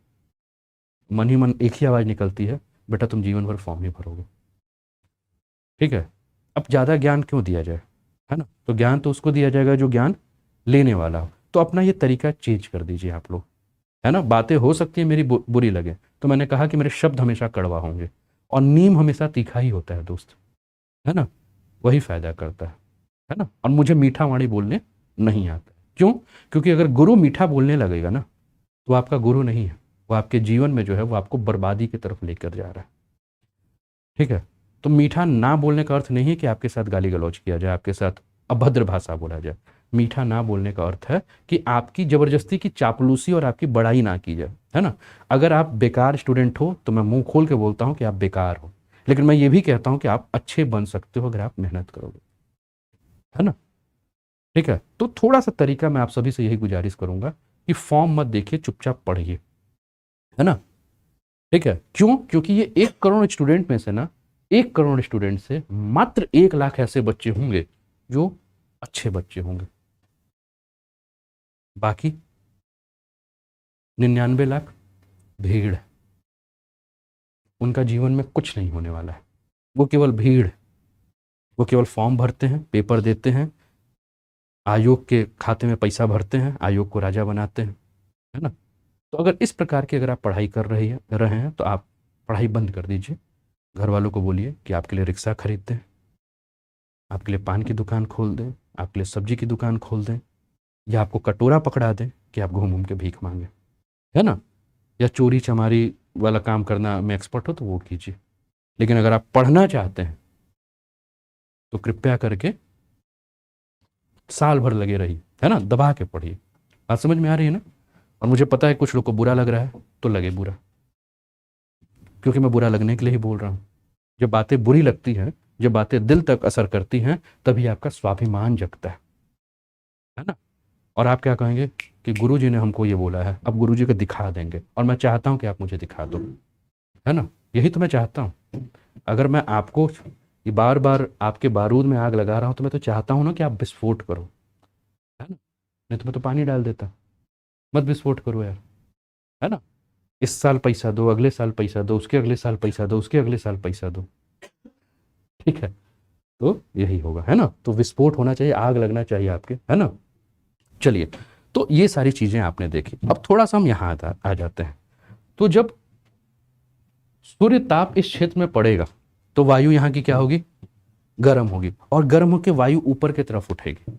मन ही मन एक ही आवाज़ निकलती है, बेटा तुम जीवन भर फॉर्म ही भरोगे। ठीक है। अब ज़्यादा ज्ञान क्यों दिया जाए, है ना। तो ज्ञान तो उसको दिया जाएगा जो ज्ञान लेने वाला हो। तो अपना ये तरीका चेंज कर दीजिए आप लोग, है ना। बातें हो सकती है मेरी बुरी लगे, तो मैंने कहा कि मेरे शब्द हमेशा कड़वा होंगे, और नीम हमेशा तीखा ही होता है दोस्त, है ना, वही फायदा करता है ना। और मुझे मीठा वाणी बोलने नहीं आता। क्यों? क्योंकि अगर गुरु मीठा बोलने लगेगा ना, तो आपका गुरु नहीं है, वो आपके जीवन में जो है वो आपको बर्बादी की तरफ लेकर जा रहा है। ठीक है। तो मीठा ना बोलने का अर्थ नहीं है कि आपके साथ गाली गलौज किया जाए, आपके साथ अभद्र भाषा बोला जाए। मीठा ना बोलने का अर्थ है कि आपकी जबरदस्ती की चापलूसी और आपकी बड़ाई ना की जाए, है ना। अगर आप बेकार स्टूडेंट हो तो मैं मुंह खोल के बोलता हूं कि आप बेकार हो, लेकिन मैं ये भी कहता हूं कि आप अच्छे बन सकते हो अगर आप मेहनत करोगे, है ना। ठीक है। तो थोड़ा सा तरीका मैं आप सभी से यही गुजारिश करूंगा कि फॉर्म मत देखिए, चुपचाप पढ़िए, है ना। ठीक है। क्यों? क्योंकि ये 1 करोड़ स्टूडेंट में से ना, 1 करोड़ स्टूडेंट से मात्र 1 लाख ऐसे बच्चे होंगे जो अच्छे बच्चे होंगे। बाकी 99 लाख भीड़ है, उनका जीवन में कुछ नहीं होने वाला है, वो केवल भीड़ है। वो केवल फॉर्म भरते हैं, पेपर देते हैं, आयोग के खाते में पैसा भरते हैं, आयोग को राजा बनाते हैं, है ना। तो अगर इस प्रकार की अगर आप पढ़ाई कर रहे हैं तो आप पढ़ाई बंद कर दीजिए। घर वालों को बोलिए कि आपके लिए रिक्शा खरीद दें, आपके लिए पान की दुकान खोल दें, आपके लिए सब्जी की दुकान खोल दें, या आपको कटोरा पकड़ा दें कि आप घूम घूम के भीख मांगे, है ना। या चोरी चमारी वाला काम करना में एक्सपर्ट हो तो वो कीजिए। लेकिन अगर आप पढ़ना चाहते हैं तो कृपया करके साल भर लगे रहिए, है ना, दबा के पढ़िए। बात समझ में आ रही है ना। और मुझे पता है कुछ लोग को बुरा लग रहा है, तो लगे बुरा, क्योंकि मैं बुरा लगने के लिए ही बोल रहा हूँ। जब बातें बुरी लगती हैं, जब बातें दिल तक असर करती हैं, तभी आपका स्वाभिमान जगता है ना। और आप क्या कहेंगे कि गुरुजी ने हमको ये बोला है, अब गुरुजी को दिखा देंगे, और मैं चाहता हूँ कि आप मुझे दिखा दो, है ना। यही तो मैं चाहता हूँ। अगर मैं आपको ये बार बार आपके बारूद में आग लगा रहा हूँ, तो मैं तो चाहता हूँ ना कि आप विस्फोट करो, है ना। नहीं तो मैं तो पानी डाल देता। मत विस्फोट करो यार, है ना। इस साल पैसा दो, अगले साल पैसा दो, उसके अगले साल पैसा दो, उसके अगले साल पैसा दो। ठीक है। तो यही होगा, है ना। तो विस्फोट होना चाहिए, आग लगना चाहिए आपके, है ना। चलिए, तो ये सारी चीजें आपने देखी। अब थोड़ा सा हम यहाँ आ जाते हैं। तो जब सूर्य ताप इस क्षेत्र में पड़ेगा तो वायु यहाँ की क्या होगी? गर्म होगी, और गर्म होकर वायु ऊपर की तरफ उठेगी।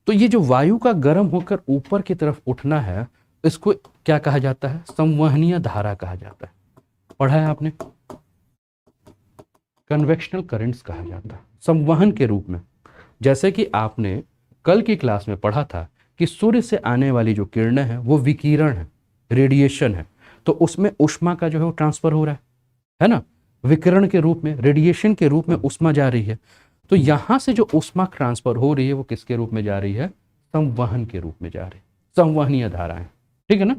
तो ये जो वायु का गर्म होकर ऊपर की तरफ उठना है, इसको क्या कहा जाता है? संवहनीय धारा कहा जाता है। पढ़ा है आपने? कन्वेक्शनल करंट्स कहा जाता है, संवहन के रूप में। जैसे कि आपने कल की क्लास में पढ़ा था कि सूर्य से आने वाली जो किरणें हैं वो विकिरण है, रेडिएशन है। तो उसमें ऊष्मा का जो है वो ट्रांसफर हो रहा है ना। विकिरण के रूप में, रेडिएशन के रूप में ऊष्मा जा रही है। तो यहां से जो ऊष्मा ट्रांसफर हो रही है वो किसके रूप में जा रही है? संवहन के रूप में जा रही है, संवहनीय धाराएं। ठीक है ना।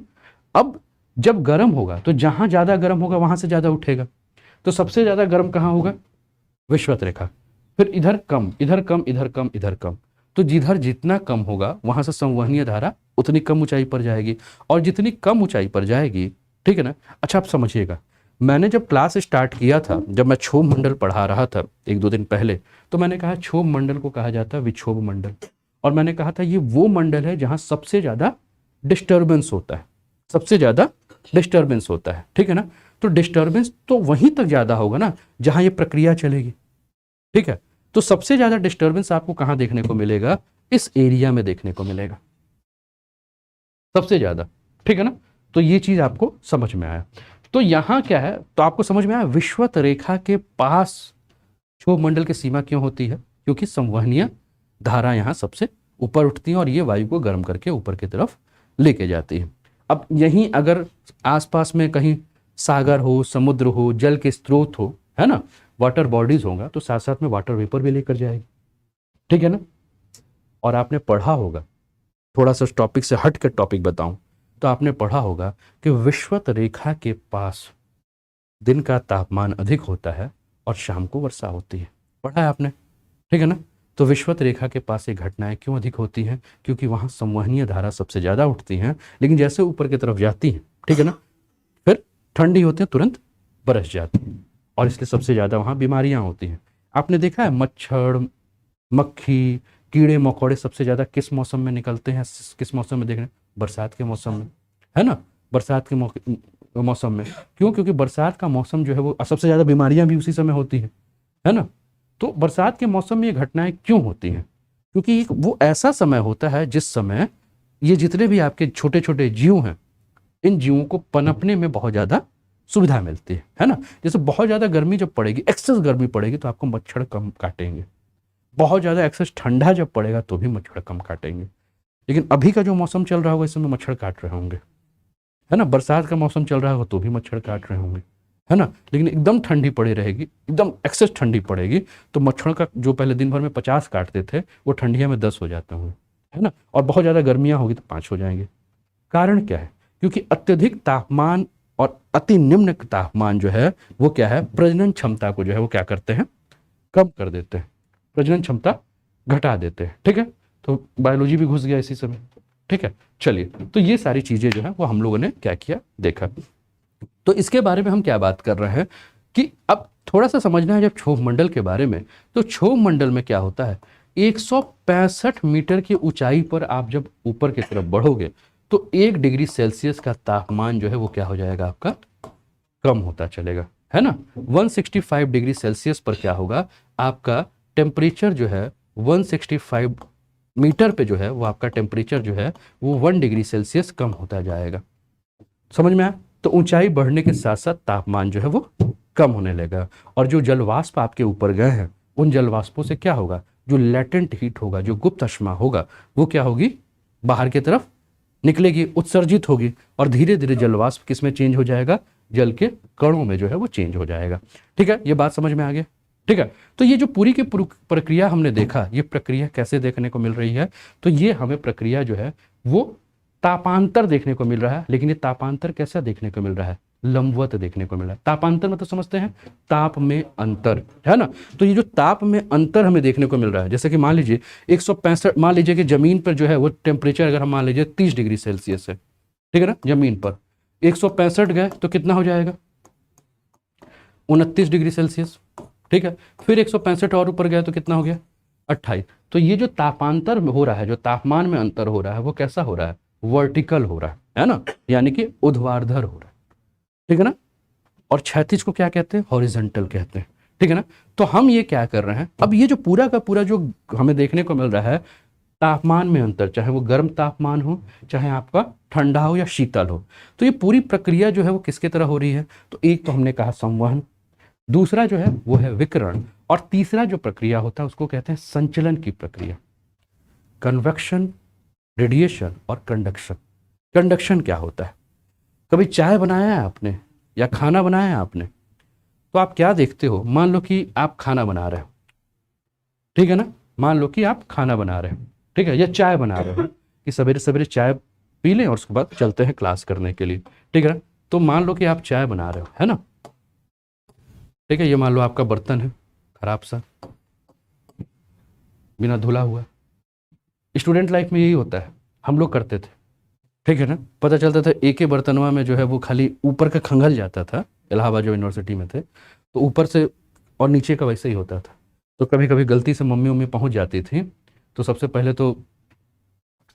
अब जब गर्म होगा तो जहां ज्यादा गर्म होगा वहां से ज्यादा उठेगा। तो सबसे ज्यादा गर्म कहां होगा? विषुवत रेखा। फिर इधर कम, इधर कम, इधर कम, इधर कम। तो जिधर जितना कम होगा वहां से संवहनीय धारा उतनी कम ऊंचाई पर जाएगी, और जितनी कम ऊंचाई पर जाएगी, ठीक है ना। अच्छा, आप समझिएगा, मैंने जब क्लास स्टार्ट किया था, जब मैं क्षोभ मंडल पढ़ा रहा था 1-2 दिन पहले, तो मैंने कहा क्षोभ मंडल को कहा जाता है विक्षोभ मंडल। और मैंने कहा था ये वो मंडल है जहां सबसे ज्यादा डिस्टर्बेंस होता है, सबसे ज्यादा डिस्टर्बेंस होता है। ठीक है ना। तो डिस्टर्बेंस तो वहीं तक ज्यादा होगा ना जहां ये प्रक्रिया चलेगी। ठीक है। तो सबसे ज्यादा डिस्टर्बेंस आपको कहां देखने को मिलेगा? इस एरिया में देखने को मिलेगा सबसे ज्यादा। ठीक है ना। तो ये चीज आपको समझ में आया। तो यहां क्या है, तो आपको समझ में आया विषुवत रेखा के पास क्षोभ मंडल की सीमा क्यों होती है? क्योंकि संवहनीय धारा यहां सबसे ऊपर उठती है और ये वायु को गर्म करके ऊपर की तरफ लेके जाती है। अब यहीं अगर आसपास में कहीं सागर हो, समुद्र हो, जल के स्रोत हो, है ना, वाटर बॉडीज होगा, तो साथ साथ में वाटर वेपर भी लेकर जाएगी। ठीक है ना। और आपने पढ़ा होगा, थोड़ा सा टॉपिक से हट कर टॉपिक बताऊं, तो आपने पढ़ा होगा कि विषुवत रेखा के पास दिन का तापमान अधिक होता है और शाम को वर्षा होती है। पढ़ा है आपने? ठीक है ना। तो विषुवत रेखा के पास ये घटनाएं क्यों अधिक होती हैं? क्योंकि वहां संवहनीय धारा सबसे ज्यादा उठती हैं, लेकिन जैसे ऊपर की तरफ जाती हैं, ठीक है ना, फिर ठंडी होती है, तुरंत बरस जाती है, और इसलिए सबसे ज्यादा वहां बीमारियां होती हैं। आपने देखा है मच्छर, मक्खी, कीड़े मकोड़े सबसे ज्यादा किस मौसम में निकलते हैं? किस मौसम में देख रहे हैं? बरसात के मौसम में, है ना। बरसात के मौसम में। क्यों? क्योंकि बरसात का मौसम जो है वो सबसे ज़्यादा बीमारियां भी उसी समय होती हैं, है ना। तो बरसात के मौसम में ये घटनाएं क्यों होती हैं? क्योंकि वो ऐसा समय होता है जिस समय ये जितने भी आपके छोटे छोटे जीव हैं, इन जीवों को पनपने में बहुत ज़्यादा सुविधा मिलती है ना। जैसे बहुत ज़्यादा गर्मी जब पड़ेगी, एक्सेस गर्मी पड़ेगी तो आपको मच्छर कम काटेंगे। बहुत ज़्यादा एक्सेस ठंडा जब पड़ेगा तो भी मच्छर कम काटेंगे। लेकिन अभी का जो मौसम चल रहा होगा इस समय मच्छर काट रहे होंगे, है ना। बरसात का मौसम चल रहा होगा तो भी मच्छर काट रहे होंगे, है ना। लेकिन एकदम ठंडी पड़ी रहेगी, एकदम एक्सेस ठंडी पड़ेगी तो मच्छरों का जो पहले दिन भर में 50 काटते थे वो ठंडिया में 10 हो जाते होंगे, है ना। और बहुत ज़्यादा गर्मियाँ होगी तो 5 हो जाएंगे। कारण क्या है? क्योंकि अत्यधिक तापमान और अति निम्न तापमान जो है वो क्या है, प्रजनन क्षमता को जो है वो क्या करते हैं, कम कर देते हैं, प्रजनन क्षमता घटा देते हैं। ठीक है, तो बायोलॉजी भी घुस गया इसी समय। ठीक है, चलिए, तो ये सारी चीज़ें जो है वो हम लोगों ने क्या किया, देखा। तो इसके बारे में हम क्या बात कर रहे हैं कि अब थोड़ा सा समझना है जब क्षोभ मंडल के बारे में। तो क्षोभ मंडल में क्या होता है, 165 मीटर की ऊंचाई पर आप जब ऊपर की तरफ बढ़ोगे तो 1 डिग्री सेल्सियस का तापमान जो है वो क्या हो जाएगा, आपका कम होता चलेगा, है ना। 165 डिग्री सेल्सियस पर क्या होगा, आपका टेम्परेचर जो है 165 मीटर पे जो है वो आपका टेम्परेचर जो है वो 1 डिग्री सेल्सियस कम होता जाएगा। समझ में आया? तो ऊंचाई बढ़ने के साथ साथ तापमान जो है वो कम होने लगेगा। और जो जलवाष्प आपके ऊपर गए हैं उन जलवाष्पों से क्या होगा, जो लेटेंट हीट होगा, जो गुप्त ऊष्मा होगा, वो क्या होगी, बाहर की तरफ निकलेगी, उत्सर्जित होगी। और धीरे धीरे जलवाष्प किस में चेंज हो जाएगा, जल के कणों में जो है वो चेंज हो जाएगा। ठीक है, ये बात समझ में आ गया। ठीक है, तो ये जो पूरी की पूरी प्रक्रिया हमने देखा, ये प्रक्रिया कैसे देखने को मिल रही है, तो ये हमें प्रक्रिया जो है वो तापांतर देखने को मिल रहा है। लेकिन ये तापांतर कैसा देखने को मिल रहा है, लंबवत देखने को मिल रहा है। तापांतर मतलब समझते हैं, ताप में अंतर, है ना। तो ये जो ताप में अंतर हमें देखने को मिल रहा है, जैसे कि मान लीजिए 165, मान लीजिए कि जमीन पर जो है वो टेम्परेचर अगर हम मान लीजिए 30 डिग्री सेल्सियस है, ठीक है ना, जमीन पर 165 गए तो कितना हो जाएगा, 29 डिग्री सेल्सियस। ठीक है, फिर 165 और ऊपर गया तो कितना हो गया, 28। तो ये जो तापांतर हो रहा है, जो तापमान में अंतर हो रहा है, वो कैसा हो रहा है, वर्टिकल हो रहा है ना, यानी कि ऊर्ध्वाधर हो रहा है। ठीक है ना। और क्षैतिज को क्या कहते हैं, हॉरिजॉन्टल कहते हैं। ठीक है ना। तो हम ये क्या कर रहे हैं, अब ये जो पूरा का पूरा जो हमें देखने को मिल रहा है तापमान में अंतर, चाहे वो गर्म तापमान हो, चाहे आपका ठंडा हो या शीतल हो, तो ये पूरी प्रक्रिया जो है वो किसके तरह हो रही है, तो एक तो हमने कहा संवहन, दूसरा जो है वो है विकिरण, और तीसरा जो प्रक्रिया होता है उसको कहते हैं संचलन की प्रक्रिया, कन्वेक्शन, रेडिएशन और कंडक्शन। कंडक्शन क्या होता है, कभी चाय बनाया है आपने या खाना बनाया है आपने, तो आप क्या देखते हो, मान लो कि आप खाना बना रहे हो, ठीक है ना, मान लो कि आप खाना बना रहे हो, ठीक है, या चाय बना रहे हो कि सवेरे सवेरे चाय पी लें और उसके बाद चलते हैं क्लास करने के लिए, ठीक है ना। तो मान लो कि आप चाय बना रहे हो, है ना, ठीक है, ये मान लो आपका बर्तन है खराब सा, बिना धुला हुआ। स्टूडेंट लाइफ में यही होता है, हम लोग करते थे, ठीक है ना। पता चलता था एक ही बर्तनवा में जो है वो खाली ऊपर का खंगल जाता था, इलाहाबाद जो यूनिवर्सिटी में थे, तो ऊपर से और नीचे का वैसे ही होता था। तो कभी कभी गलती से मम्मी उम्मी पहुंच जाती थी तो सबसे पहले तो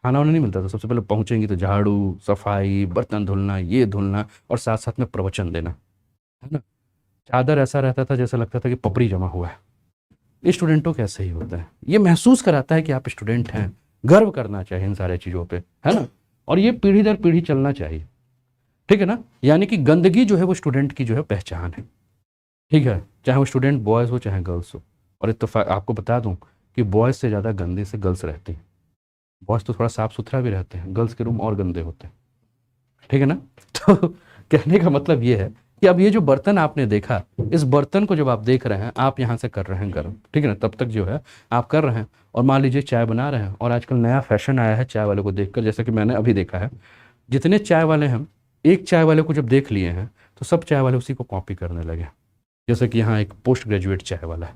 खाना वाना नहीं मिलता था, सबसे पहले पहुंचेंगी तो झाड़ू, सफाई, बर्तन धुलना, ये धुलना और साथ साथ में प्रवचन देना, है ना। चादर ऐसा रहता था जैसा लगता था कि पपड़ी जमा हुआ है। स्टूडेंटों का ऐसे ही होता है, ये महसूस कराता है कि आप स्टूडेंट हैं, गर्व करना चाहिए इन सारे चीज़ों पे, है ना। और ये पीढ़ी दर पीढ़ी चलना चाहिए, ठीक है ना। यानी कि गंदगी जो है वो स्टूडेंट की जो है पहचान है, ठीक है, चाहे वो स्टूडेंट बॉयज़ हो चाहे गर्ल्स हो। और इत्तेफाक आपको बता दूं कि बॉयज़ से ज़्यादा गंदे से गर्ल्स रहती हैं। बॉयज़ तो थोड़ा साफ सुथरा भी रहते हैं, गर्ल्स के रूम और गंदे होते हैं, ठीक है ना। तो कहने का मतलब ये है कि अब ये जो बर्तन आपने देखा, इस बर्तन को जब आप देख रहे हैं, आप यहाँ से कर रहे हैं गर्म, ठीक है ना, तब तक जो है आप कर रहे हैं। और मान लीजिए चाय बना रहे हैं, और आजकल नया फैशन आया है चाय वाले को देखकर, जैसे कि मैंने अभी देखा है, जितने चाय वाले हैं, एक चाय वाले को जब देख लिए हैं तो सब चाय वाले उसी को कॉपी करने लगे। जैसे कि यहाँ एक पोस्ट ग्रेजुएट चाय वाला है,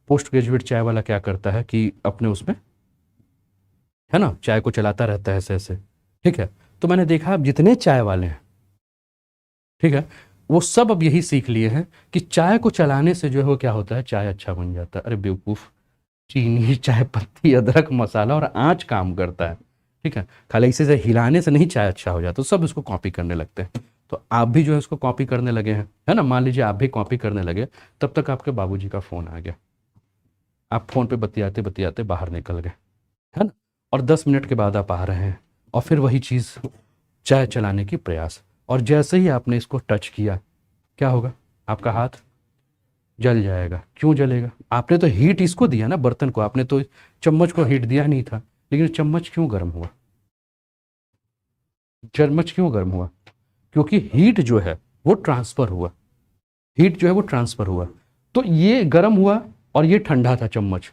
पोस्ट ग्रेजुएट चाय वाला क्या करता है कि अपने उसमें, है ना, चाय को चलाता रहता है ऐसे ऐसे, ठीक है। तो मैंने देखा अब जितने चाय वाले हैं, ठीक है, वो सब अब यही सीख लिए हैं कि चाय को चलाने से जो है वो क्या होता है, चाय अच्छा बन जाता है। अरे बेवकूफ़, चीनी, चाय पत्ती, अदरक, मसाला और आँच काम करता है, ठीक है, खाली इसे से हिलाने से नहीं चाय अच्छा हो जाता, तो सब इसको कॉपी करने लगते हैं। तो आप भी जो है इसको कॉपी करने लगे हैं, है ना, मान लीजिए आप भी कॉपी करने लगे, तब तक आपके बाबूजी का फ़ोन आ गया, आप फ़ोन पे बतियाते बतियाते बाहर निकल गए, है ना, और 10 मिनट के बाद आप आ रहे हैं और फिर वही चीज़, चाय चलाने की प्रयास, और जैसे ही आपने इसको टच किया, क्या होगा, आपका हाथ जल जाएगा। क्यों जलेगा, आपने तो हीट इसको दिया ना, बर्तन को, आपने तो चम्मच को हीट दिया नहीं था, लेकिन चम्मच क्यों गर्म हुआ, चम्मच क्यों गर्म हुआ, क्योंकि हीट जो है वो ट्रांसफ़र हुआ, हीट जो है वो ट्रांसफ़र हुआ। तो ये गर्म हुआ और ये ठंडा था चम्मच,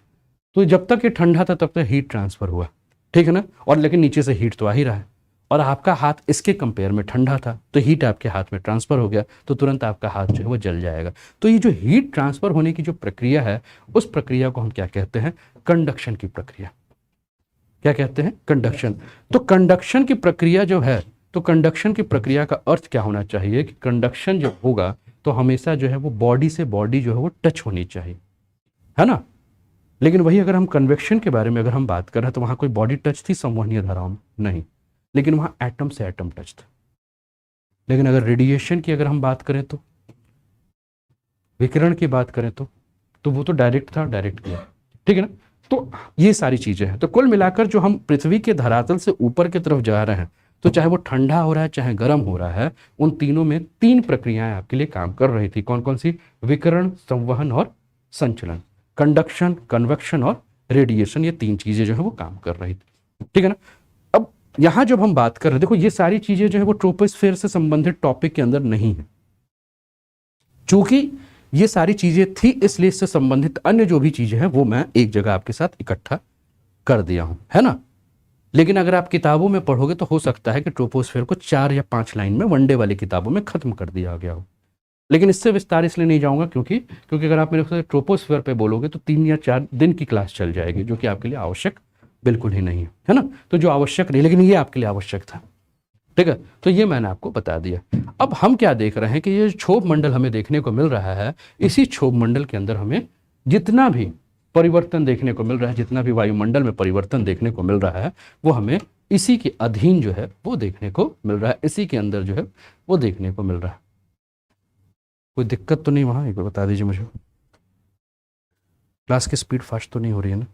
तो जब तक ये ठंडा था तब तक हीट ट्रांसफ़र हुआ, ठीक है ना, और लेकिन नीचे से हीट तो आ ही रहा है, और आपका हाथ इसके कंपेयर में ठंडा था, तो हीट आपके हाथ में ट्रांसफ़र हो गया, तो तुरंत आपका हाथ जो है वो जल जाएगा। तो ये जो हीट ट्रांसफ़र होने की जो प्रक्रिया है, उस प्रक्रिया को हम क्या कहते हैं, कंडक्शन की प्रक्रिया। क्या कहते हैं, कंडक्शन। तो कंडक्शन की प्रक्रिया जो है, तो कंडक्शन की प्रक्रिया का अर्थ क्या होना चाहिए कि कंडक्शन जो होगा तो हमेशा जो है वो बॉडी से बॉडी जो है वो टच होनी चाहिए, है ना। लेकिन वही अगर हम कन्वेक्शन के बारे में अगर हम बात कर रहे हैं, तो वहाँ कोई बॉडी टच थी संवहनीय धाराओं में, नहीं, लेकिन वहाँ एटम से एटम टच था। लेकिन अगर रेडिएशन की अगर हम बात करें, तो विकिरण की बात करें, तो वो तो डायरेक्ट था, डायरेक्ट किया, ठीक है ना। तो ये सारी चीज़ें हैं। तो कुल मिलाकर जो हम पृथ्वी के धरातल से ऊपर की तरफ जा रहे हैं, तो चाहे वो ठंडा हो रहा है चाहे गर्म हो रहा है, उन तीनों में 3 प्रक्रियाएं आपके लिए काम कर रही थी। कौन कौन सी, विकिरण, संवहन और संचलन, कंडक्शन, कन्वेक्शन और रेडिएशन, ये 3 चीज़ें जो है वो काम कर रही थी, ठीक है ना। अब यहाँ जब हम बात कर रहे हैं, देखो ये सारी चीज़ें जो है वो ट्रोपोस्फेयर से संबंधित टॉपिक के अंदर नहीं है, चूंकि ये सारी चीजें थी, इसलिए इससे संबंधित अन्य जो भी चीजें हैं वो मैं एक जगह आपके साथ इकट्ठा कर दिया हूं, है ना। लेकिन अगर आप किताबों में पढ़ोगे तो हो सकता है कि ट्रोपोस्फेयर को 4 या 5 लाइन में वनडे वाली किताबों में खत्म कर दिया गया हो। लेकिन इससे विस्तार इसलिए नहीं जाऊंगा क्योंकि अगर आप मेरे से ट्रोपोस्फेयर पे बोलोगे तो 3 या 4 दिन की क्लास चल जाएगी, जो कि आपके लिए आवश्यक बिल्कुल ही नहीं है ना। तो जो आवश्यक नहीं, लेकिन ये आपके लिए आवश्यक था, ठीक है। तो ये मैंने आपको बता दिया। अब हम क्या देख रहे हैं कि ये क्षोभ मंडल हमें देखने को मिल रहा है, इसी क्षोभ मंडल के अंदर हमें जितना भी परिवर्तन देखने को मिल रहा है, जितना भी वायुमंडल में परिवर्तन देखने को मिल रहा है, वो हमें इसी के अधीन जो है वो देखने को मिल रहा है, इसी के अंदर जो है वो देखने को मिल रहा है। कोई दिक्कत तो नहीं वहाँ, एक बार बता दीजिए मुझे, क्लास की स्पीड फास्ट तो नहीं हो रही है ना।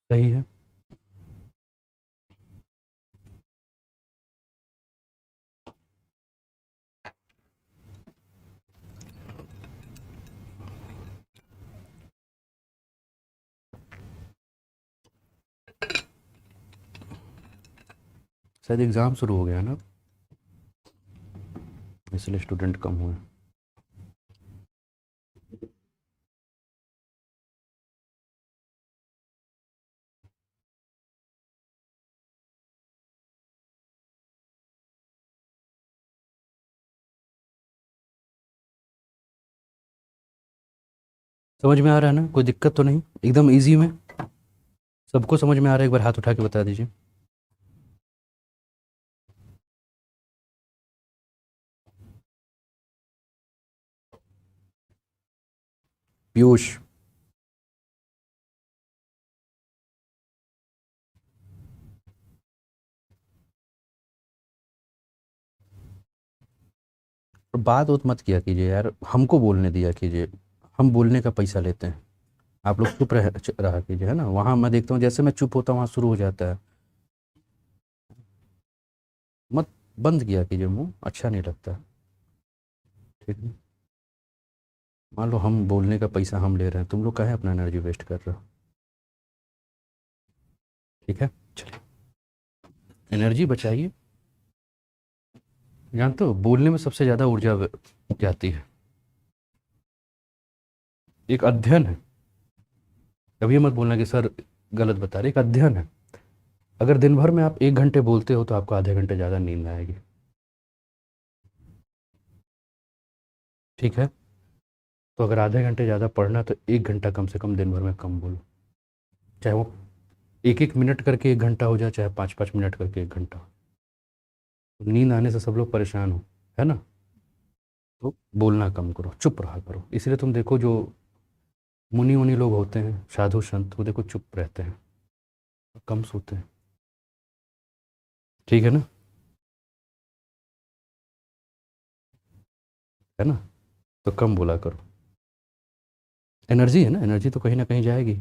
सही है। शायद एग्ज़ाम शुरू हो गया है ना, इसलिए स्टूडेंट कम हुए। समझ में आ रहा है ना, कोई दिक्कत तो नहीं, एकदम इजी में सबको समझ में आ रहा है, एक बार हाथ उठा के बता दीजिए। पीयूष, और बात उत मत किया कीजिए यार, हमको बोलने दिया कीजिए, हम बोलने का पैसा लेते हैं, आप लोग चुप रहा कीजिए, है ना। वहाँ मैं देखता हूँ जैसे मैं चुप होता हूँ वहाँ शुरू हो जाता है, मत, बंद किया कीजिए मुंह, अच्छा नहीं लगता, ठीक है। मान लो हम बोलने का पैसा हम ले रहे हैं, तुम लोग काहे अपना एनर्जी वेस्ट कर रहे हो, ठीक है। चलिए, एनर्जी बचाइए। जानते हो बोलने में सबसे ज़्यादा ऊर्जा जाती है, एक अध्ययन है, कभी मत बोलना कि सर गलत बता रहे, एक अध्ययन है, अगर दिन भर में आप 1 घंटे बोलते हो तो आपको आधे घंटे ज़्यादा नींद आएगी, ठीक है। तो अगर आधे घंटे ज़्यादा पढ़ना तो 1 घंटा कम से कम दिन भर में कम बोलो, चाहे वो एक एक मिनट करके 1 घंटा हो जाए, चाहे 5-5 मिनट करके 1 घंटा। तो नींद आने से सब लोग परेशान हो, है ना। तो बोलना कम करो, चुप रहा करो। इसलिए तुम देखो जो मुनि मुनि लोग होते हैं, साधु संत, वो देखो चुप रहते हैं, कम सोते हैं। ठीक है ना, है ना। तो कम बोला करो। एनर्जी है ना, एनर्जी तो कहीं ना कहीं जाएगी।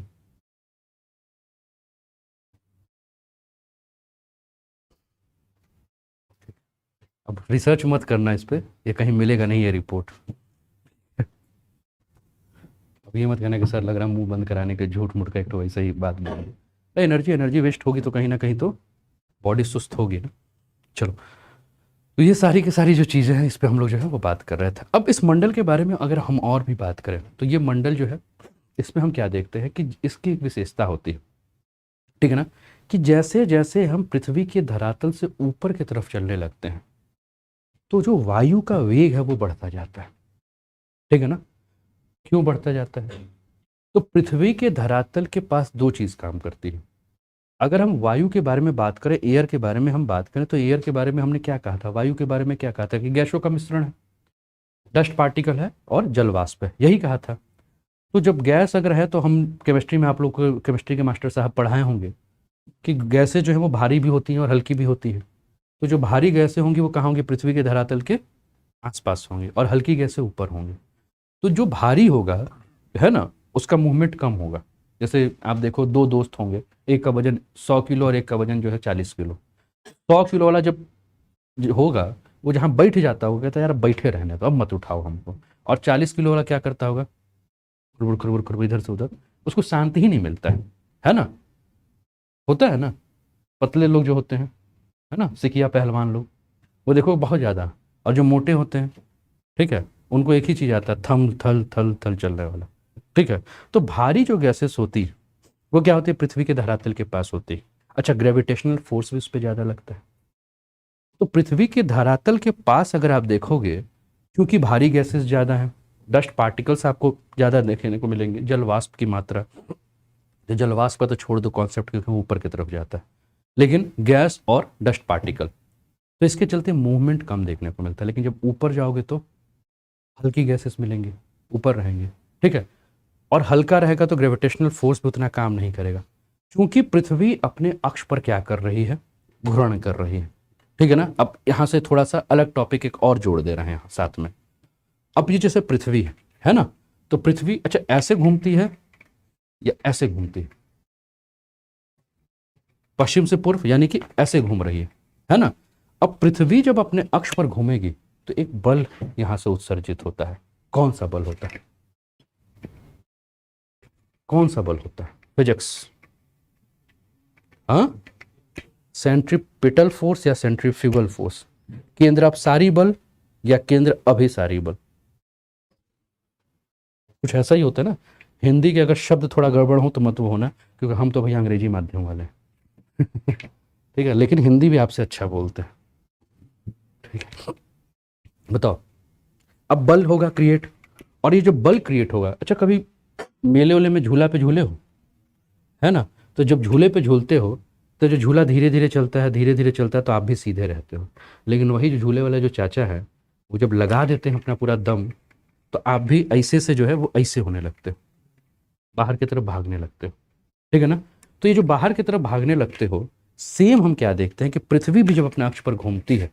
अब रिसर्च मत करना इस पे, ये कहीं मिलेगा नहीं ये रिपोर्ट। अब ये मत कहना कि सर लग रहा है मुंह बंद कराने के झूठ मूठ का एक तो वैसे ही बात बोली। एनर्जी एनर्जी वेस्ट होगी तो कहीं ना कहीं तो बॉडी सुस्त होगी ना। चलो, तो ये सारी की सारी जो चीज़ें हैं इस पे हम लोग जो है वो बात कर रहे थे। अब इस मंडल के बारे में अगर हम और भी बात करें तो ये मंडल जो है, इसमें हम क्या देखते हैं कि इसकी एक विशेषता होती है, ठीक है ना, कि जैसे जैसे हम पृथ्वी के धरातल से ऊपर की तरफ चलने लगते हैं तो जो वायु का वेग है वो बढ़ता जाता है, ठीक है ना। क्यों बढ़ता जाता है? तो पृथ्वी के धरातल के पास दो चीज काम करती है। अगर हम वायु के बारे में बात करें, एयर के बारे में हम बात करें, तो एयर के बारे में हमने क्या कहा था, वायु के बारे में क्या कहा था कि गैसों का मिश्रण है, डस्ट पार्टिकल है और जल वाष्प है, यही कहा था। तो जब गैस अगर है तो हम केमिस्ट्री में, आप लोग को केमिस्ट्री के मास्टर साहब पढ़ाए होंगे कि गैसें जो है वो भारी भी होती हैं और हल्की भी होती हैं। तो जो भारी गैसें होंगी वो कहाँ होंगी, पृथ्वी के धरातल के आसपास होंगी, और हल्की गैसें ऊपर होंगी। तो जो भारी होगा, है ना, उसका मूवमेंट कम होगा। जैसे आप देखो दो दोस्त होंगे, एक का वजन 100 किलो और एक का वजन जो है 40 किलो। 100 किलो वाला जब होगा, वो जहाँ बैठ जाता होगा, कहता है यार बैठे रहने तो अब मत उठाओ हमको। और 40 किलो वाला क्या करता होगा, खुरबुर खुरबुर खुरबुर इधर से उधर, उसको शांति ही नहीं मिलता है ना। होता है ना, पतले लोग जो होते हैं, है ना, सिकिया पहलवान लोग, वो देखो बहुत ज़्यादा। और जो मोटे होते हैं, ठीक है, उनको एक ही चीज़ आता है, थम थल थल थल चलने वाला, ठीक है। तो भारी जो गैसेस होती है वो क्या होती है, पृथ्वी के धरातल के पास होती है। अच्छा, ग्रेविटेशनल फोर्स भी उस पर ज़्यादा लगता है। तो पृथ्वी के धरातल के पास अगर आप देखोगे, क्योंकि भारी गैसेस ज़्यादा हैं, डस्ट पार्टिकल्स आपको ज़्यादा देखने को मिलेंगे, जल वाष्प की मात्रा, तो जल वाष्प का तो छोड़ दो कॉन्सेप्ट, क्योंकि वो ऊपर की तरफ जाता है, लेकिन गैस और डस्ट पार्टिकल, तो इसके चलते मूवमेंट कम देखने को मिलता है। लेकिन जब ऊपर जाओगे तो हल्की गैसेस मिलेंगी, ऊपर रहेंगे, ठीक है। और हल्का रहेगा तो ग्रेविटेशनल फोर्स भी उतना काम नहीं करेगा, क्योंकि पृथ्वी अपने अक्ष पर क्या कर रही है, घूर्ण कर रही है, ठीक है ना। अब यहाँ से थोड़ा सा अलग टॉपिक एक और जोड़ दे रहे हैं यहाँ साथ में। अब ये जैसे पृथ्वी है ना, तो पृथ्वी अच्छा ऐसे घूमती है या ऐसे घूमती है, पश्चिम से पूर्व, यानी कि ऐसे घूम रही है ना। अब पृथ्वी जब अपने अक्ष पर घूमेगी तो एक बल यहां से उत्सर्जित होता है। कौन सा बल होता है, कौन सा बल होता है, फिजिक्स, हाँ, सेंट्रीपिटल फोर्स या सेंट्रीफ्यूगल फोर्स, केंद्र अपसारी बल या केंद्र अभिसारी बल, कुछ ऐसा ही होता है ना। हिंदी के अगर शब्द थोड़ा गड़बड़ हो तो मत वो होना, क्योंकि हम तो भैया अंग्रेजी माध्यम वाले हैं। ठीक है, लेकिन हिंदी भी आपसे अच्छा बोलते हैं, ठीक है। बताओ, अब बल होगा क्रिएट, और ये जो बल क्रिएट होगा, अच्छा कभी मेले वेले में झूला पे झूले हो, है ना, तो जब झूले पे झूलते हो तो जो झूला धीरे धीरे चलता है, धीरे धीरे चलता है, तो आप भी सीधे रहते हो। लेकिन वही जो झूले वाला जो चाचा है, वो जब लगा देते हैं अपना पूरा दम, तो आप भी ऐसे से जो है वो ऐसे होने लगते हो, बाहर की तरफ भागने लगते हो, ठीक है ना। तो ये जो बाहर की तरफ भागने लगते हो, सेम हम क्या देखते हैं कि पृथ्वी भी जब अपने अक्ष पर घूमती है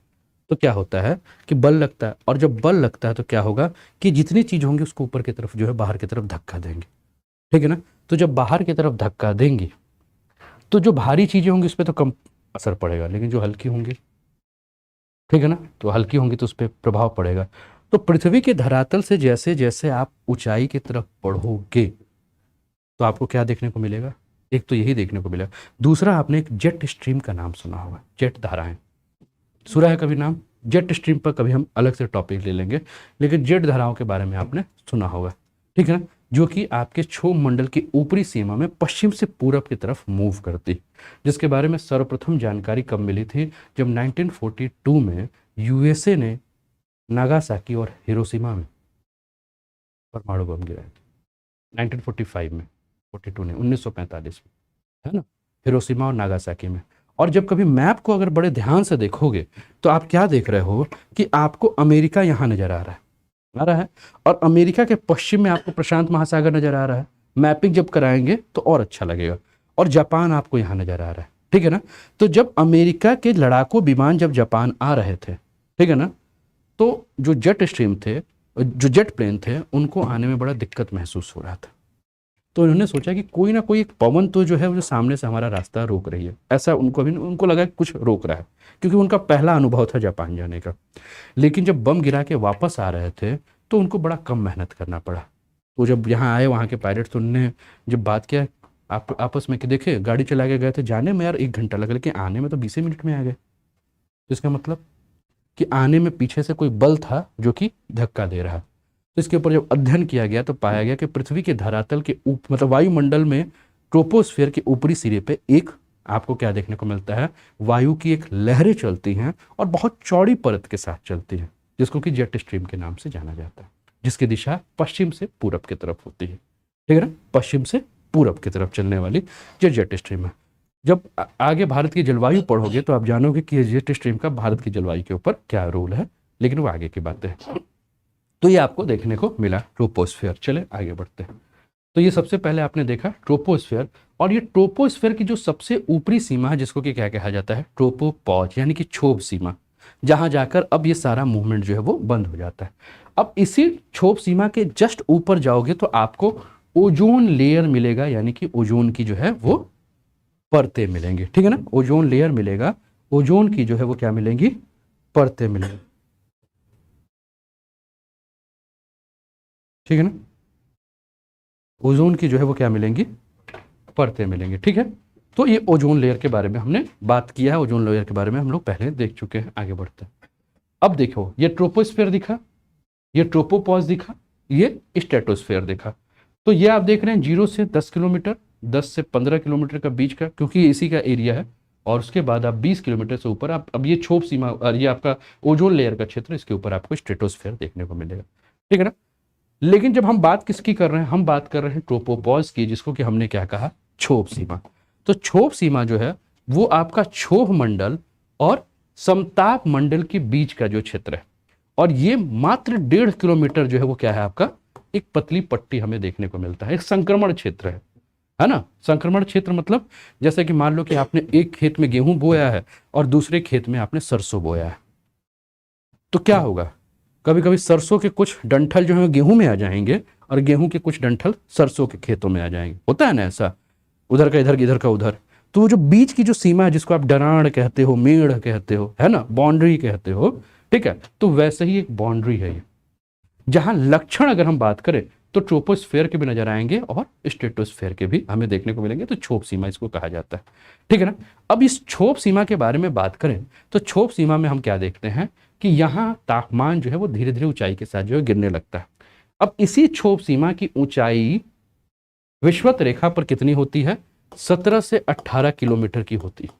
तो क्या होता है कि बल लगता है, और जब बल लगता है तो क्या होगा कि जितनी चीज होंगी उसको ऊपर की तरफ जो है बाहर की तरफ धक्का देंगे, ठीक है ना। तो जब बाहर की तरफ धक्का देंगी तो जो भारी चीजें होंगी उस पर तो कम असर पड़ेगा, लेकिन जो हल्की होंगी, ठीक है ना, तो हल्की होंगी तो उस पर प्रभाव पड़ेगा। तो पृथ्वी के धरातल से जैसे जैसे आप ऊंचाई की तरफ बढ़ोगे तो आपको क्या देखने को मिलेगा, एक तो यही देखने को मिलेगा। दूसरा, आपने एक जेट स्ट्रीम का नाम सुना होगा, जेट धाराएं, सुना है कभी नाम? जेट स्ट्रीम पर कभी हम अलग से टॉपिक ले लेंगे, लेकिन जेट धाराओं के बारे में आपने सुना होगा, ठीक है ना, जो कि आपके क्षोभ मंडल की ऊपरी सीमा में पश्चिम से पूरब की तरफ मूव करती, जिसके बारे में सर्वप्रथम जानकारी कब मिली थी, जब 1942 में यूएसए ने नागासाकी और हिरोशिमा में परमाणु बम गिराए थे। 1945 में, 42 ने 1945 में, है ना। हिरोशिमा और नागासाकी में। और जब कभी मैप को अगर बड़े ध्यान से देखोगे तो आप क्या देख रहे हो कि आपको अमेरिका यहाँ नजर आ रहा है, और अमेरिका के पश्चिम में आपको प्रशांत महासागर नजर आ रहा है। मैपिंग जब कराएंगे तो और अच्छा लगेगा। और जापान आपको यहाँ नजर आ रहा है, ठीक है ना। तो जब अमेरिका के लड़ाकू विमान जब जापान आ रहे थे, ठीक है ना, तो जो जेट स्ट्रीम थे, जो जेट प्लेन थे, उनको आने में बड़ा दिक्कत महसूस हो रहा था। तो उन्होंने सोचा कि कोई ना कोई एक पवन तो जो है वो जो सामने से हमारा रास्ता रोक रही है। ऐसा उनको लगा कि कुछ रोक रहा है, क्योंकि उनका पहला अनुभव था जापान जाने का। लेकिन जब बम गिरा के वापस आ रहे थे तो उनको बड़ा कम मेहनत करना पड़ा। तो जब यहाँ आए वहाँ के पायलट्स, तो उन्होंने जब बात किया आपस में कि देखिए गाड़ी चला के गए थे, जाने में यार 1 घंटा लगा, लेकिन आने में तो 20 मिनट में आ गए। तो इसका मतलब कि आने में पीछे से कोई बल था जो कि धक्का दे रहा। तो इसके ऊपर जब अध्ययन किया गया तो पाया गया कि पृथ्वी के धरातल के मतलब वायुमंडल में ट्रोपोस्फेयर के ऊपरी सिरे पे एक आपको क्या देखने को मिलता है, वायु की एक लहरें चलती हैं और बहुत चौड़ी परत के साथ चलती हैं, जिसको कि जेट स्ट्रीम के नाम से जाना जाता है, जिसकी दिशा पश्चिम से पूरब की तरफ होती है, ठीक है ना। पश्चिम से पूरब की तरफ चलने वाली जो जेट स्ट्रीम है। जब आगे भारत की जलवायु पढ़ोगे तो आप जानोगे कि जेट स्ट्रीम का भारत की जलवायु के ऊपर क्या रोल है, लेकिन वो आगे की बात है। तो ये आपको देखने को मिला ट्रोपोस्फेयर। चले आगे बढ़ते हैं। तो ये सबसे पहले आपने देखा ट्रोपोस्फेयर, और ये ट्रोपोस्फेयर की जो सबसे ऊपरी सीमा है, जिसको कि क्या कहा जाता है, ट्रोपोपॉज, यानी कि क्षोभ सीमा, जहां जाकर अब ये सारा मूवमेंट जो है वो बंद हो जाता है। अब इसी क्षोभ सीमा के जस्ट ऊपर जाओगे तो आपको ओजोन लेयर मिलेगा, यानी कि ओजोन की जो है वो परतें मिलेंगी, ठीक है ना। ओजोन लेयर मिलेगा, ओजोन की जो है वो क्या मिलेंगी, परतें मिलेंगी, ठीक है ना। ओजोन की जो है वो क्या मिलेंगी, परतें मिलेंगी, ठीक है। तो ये ओजोन लेयर के बारे में हमने बात किया है, ओजोन लेयर के बारे में हम लोग पहले देख चुके हैं। आगे बढ़ते हैं। अब देखो, ये ट्रोपोस्फेयर दिखा, ये ट्रोपोपॉज दिखा, ये स्ट्रेटोस्फेयर दिखा। तो ये आप देख रहे हैं 0 से 10 किलोमीटर, 10 से 15 किलोमीटर का बीच का, क्योंकि इसी का एरिया है। और उसके बाद आप 20 किलोमीटर से ऊपर आप अब ये क्षोभ सीमा और ये आपका ओजोन लेयर का क्षेत्र, इसके ऊपर आपको स्ट्रेटोस्फेयर देखने को मिलेगा, ठीक है ना। लेकिन जब हम बात किसकी कर रहे हैं, हम बात कर रहे हैं ट्रोपोपॉज की, जिसको कि हमने क्या कहा, क्षोभ सीमा। तो क्षोभ सीमा जो है वो आपका क्षोभ मंडल और समताप मंडल के बीच का जो क्षेत्र है, और ये मात्र 1.5 किलोमीटर जो है वो क्या है, आपका एक पतली पट्टी हमें देखने को मिलता है। एक संक्रमण क्षेत्र है ना। संक्रमण क्षेत्र मतलब जैसे कि मान लो कि आपने एक खेत में गेहूं बोया है और दूसरे खेत में आपने सरसों बोया है, तो क्या होगा, कभी कभी सरसों के कुछ डंठल जो है गेहूं में आ जाएंगे और गेहूं के कुछ डंठल सरसों के खेतों में आ जाएंगे, होता है ना ऐसा, उधर का इधर का उधर। तो वो जो बीच की जो सीमा है, जिसको आप डराण कहते हो, मेढ़ कहते हो, है ना, बाउंड्री कहते हो, ठीक है। तो वैसे ही एक बाउंड्री है ये, जहां लक्षण अगर हम बात करें तो ट्रोपोस्फेयर के भी नजर आएंगे और स्ट्रेटोस्फेयर के भी हमें देखने को मिलेंगे। तो क्षोभ सीमा इसको कहा जाता है, ठीक है ना। अब इस क्षोभ सीमा के बारे में बात करें तो क्षोभ सीमा में हम क्या देखते हैं कि यहाँ तापमान जो है वो धीरे धीरे ऊंचाई के साथ जो है गिरने लगता है। अब इसी क्षोभ सीमा की ऊंचाई विषुवत रेखा पर कितनी होती है, 17 से 18 किलोमीटर की होती है,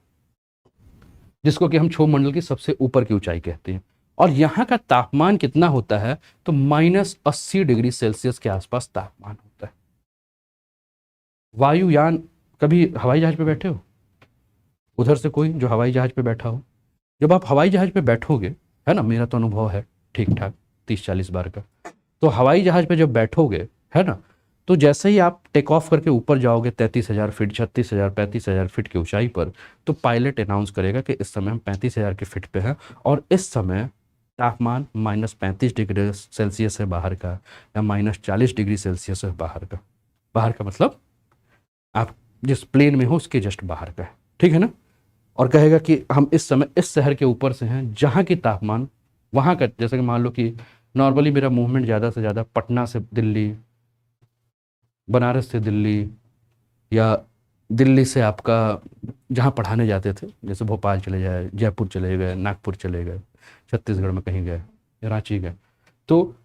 जिसको कि हम क्षोभ मंडल की सबसे ऊपर की ऊंचाई कहते हैं। और यहाँ का तापमान कितना होता है, तो -80 डिग्री सेल्सियस के आसपास तापमान होता है। वायुयान, कभी हवाई जहाज पे बैठे हो, उधर से कोई जो हवाई जहाज पे बैठा हो, जब आप हवाई जहाज पे बैठोगे, है ना, मेरा तो अनुभव है ठीक ठाक 30-40 बार का। तो हवाई जहाज पे जब बैठोगे, है ना, तो जैसे ही आप टेक ऑफ करके ऊपर जाओगे 33,000 फीट, 36,000, 35,000 फीट की ऊंचाई पर, तो पायलट अनाउंस करेगा कि इस समय हम 35,000 के फीट पे हैं और इस समय तापमान -35 डिग्री सेल्सियस है बाहर का, या -40 डिग्री सेल्सियस है बाहर का। बाहर का मतलब आप जिस प्लेन में हो उसके जस्ट बाहर का है, ठीक है ना। और कहेगा कि हम इस समय इस शहर के ऊपर से हैं जहाँ की तापमान वहाँ का, जैसे कि मान लो कि नॉर्मली मेरा मूवमेंट ज़्यादा से ज़्यादा पटना से दिल्ली, बनारस से दिल्ली, या दिल्ली से आपका जहाँ पढ़ाने जाते थे, जैसे भोपाल चले जाए, जयपुर चले गए, नागपुर चले गए, छत्तीसगढ़ में कहीं गए, रांची गए, तो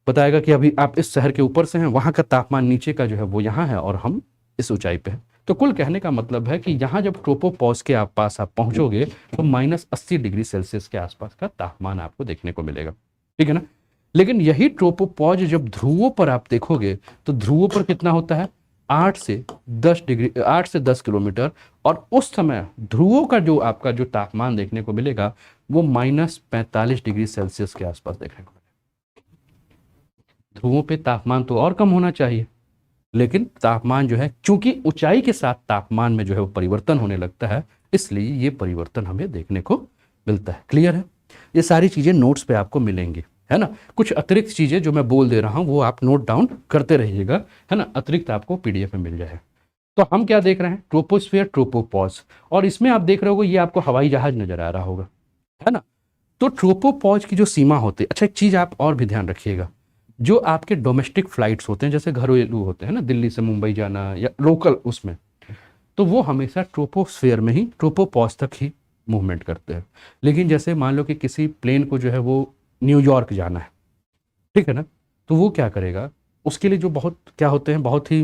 बताएगा कि अभी आप इस शहर के ऊपर से हैं, वहाँ का तापमान नीचे का जो है वो यहाँ है और हम इस ऊंचाई पे हैं। तो कुल कहने का मतलब है कि यहाँ जब ट्रोपोपॉज के पास आप पहुँचोगे तो -80 डिग्री सेल्सियस के आसपास का तापमान आपको देखने को मिलेगा, ठीक है ना। लेकिन यही ट्रोपोपॉज जब ध्रुवों पर आप देखोगे तो ध्रुवों पर कितना होता है, 8 से 10 किलोमीटर, और उस समय ध्रुवों का जो आपका जो तापमान देखने को मिलेगा वो -45 डिग्री सेल्सियस के आसपास देखने को मिलेगा। ध्रुवों पे तापमान तो और कम होना चाहिए, लेकिन तापमान जो है, चूंकि ऊंचाई के साथ तापमान में जो है वो परिवर्तन होने लगता है, इसलिए ये परिवर्तन हमें देखने को मिलता है। क्लियर है? ये सारी चीज़ें नोट्स पे आपको मिलेंगी, है ना। कुछ अतिरिक्त चीज़ें जो मैं बोल दे रहा हूँ वो आप नोट डाउन करते रहिएगा, है ना, अतिरिक्त आपको पीडीएफ में मिल जाए। तो हम क्या देख रहे हैं? ट्रोपोस्फियर, ट्रोपोपॉज, और इसमें आप देख रहे होगे ये आपको हवाई जहाज नजर आ रहा होगा, है ना। तो ट्रोपोपॉज की जो सीमा होती है, अच्छा एक चीज़ आप और भी ध्यान रखिएगा, जो आपके डोमेस्टिक फ्लाइट्स होते हैं, जैसे घरेलू होते हैं ना, दिल्ली से मुंबई जाना या लोकल, उसमें तो वो हमेशा ट्रोपोस्फियर में ही, ट्रोपोपॉज तक ही मूवमेंट करते हैं। लेकिन जैसे मान लो कि किसी प्लेन को जो है वो न्यूयॉर्क जाना है, ठीक है ना, तो वो क्या करेगा, उसके लिए जो बहुत क्या होते हैं, बहुत ही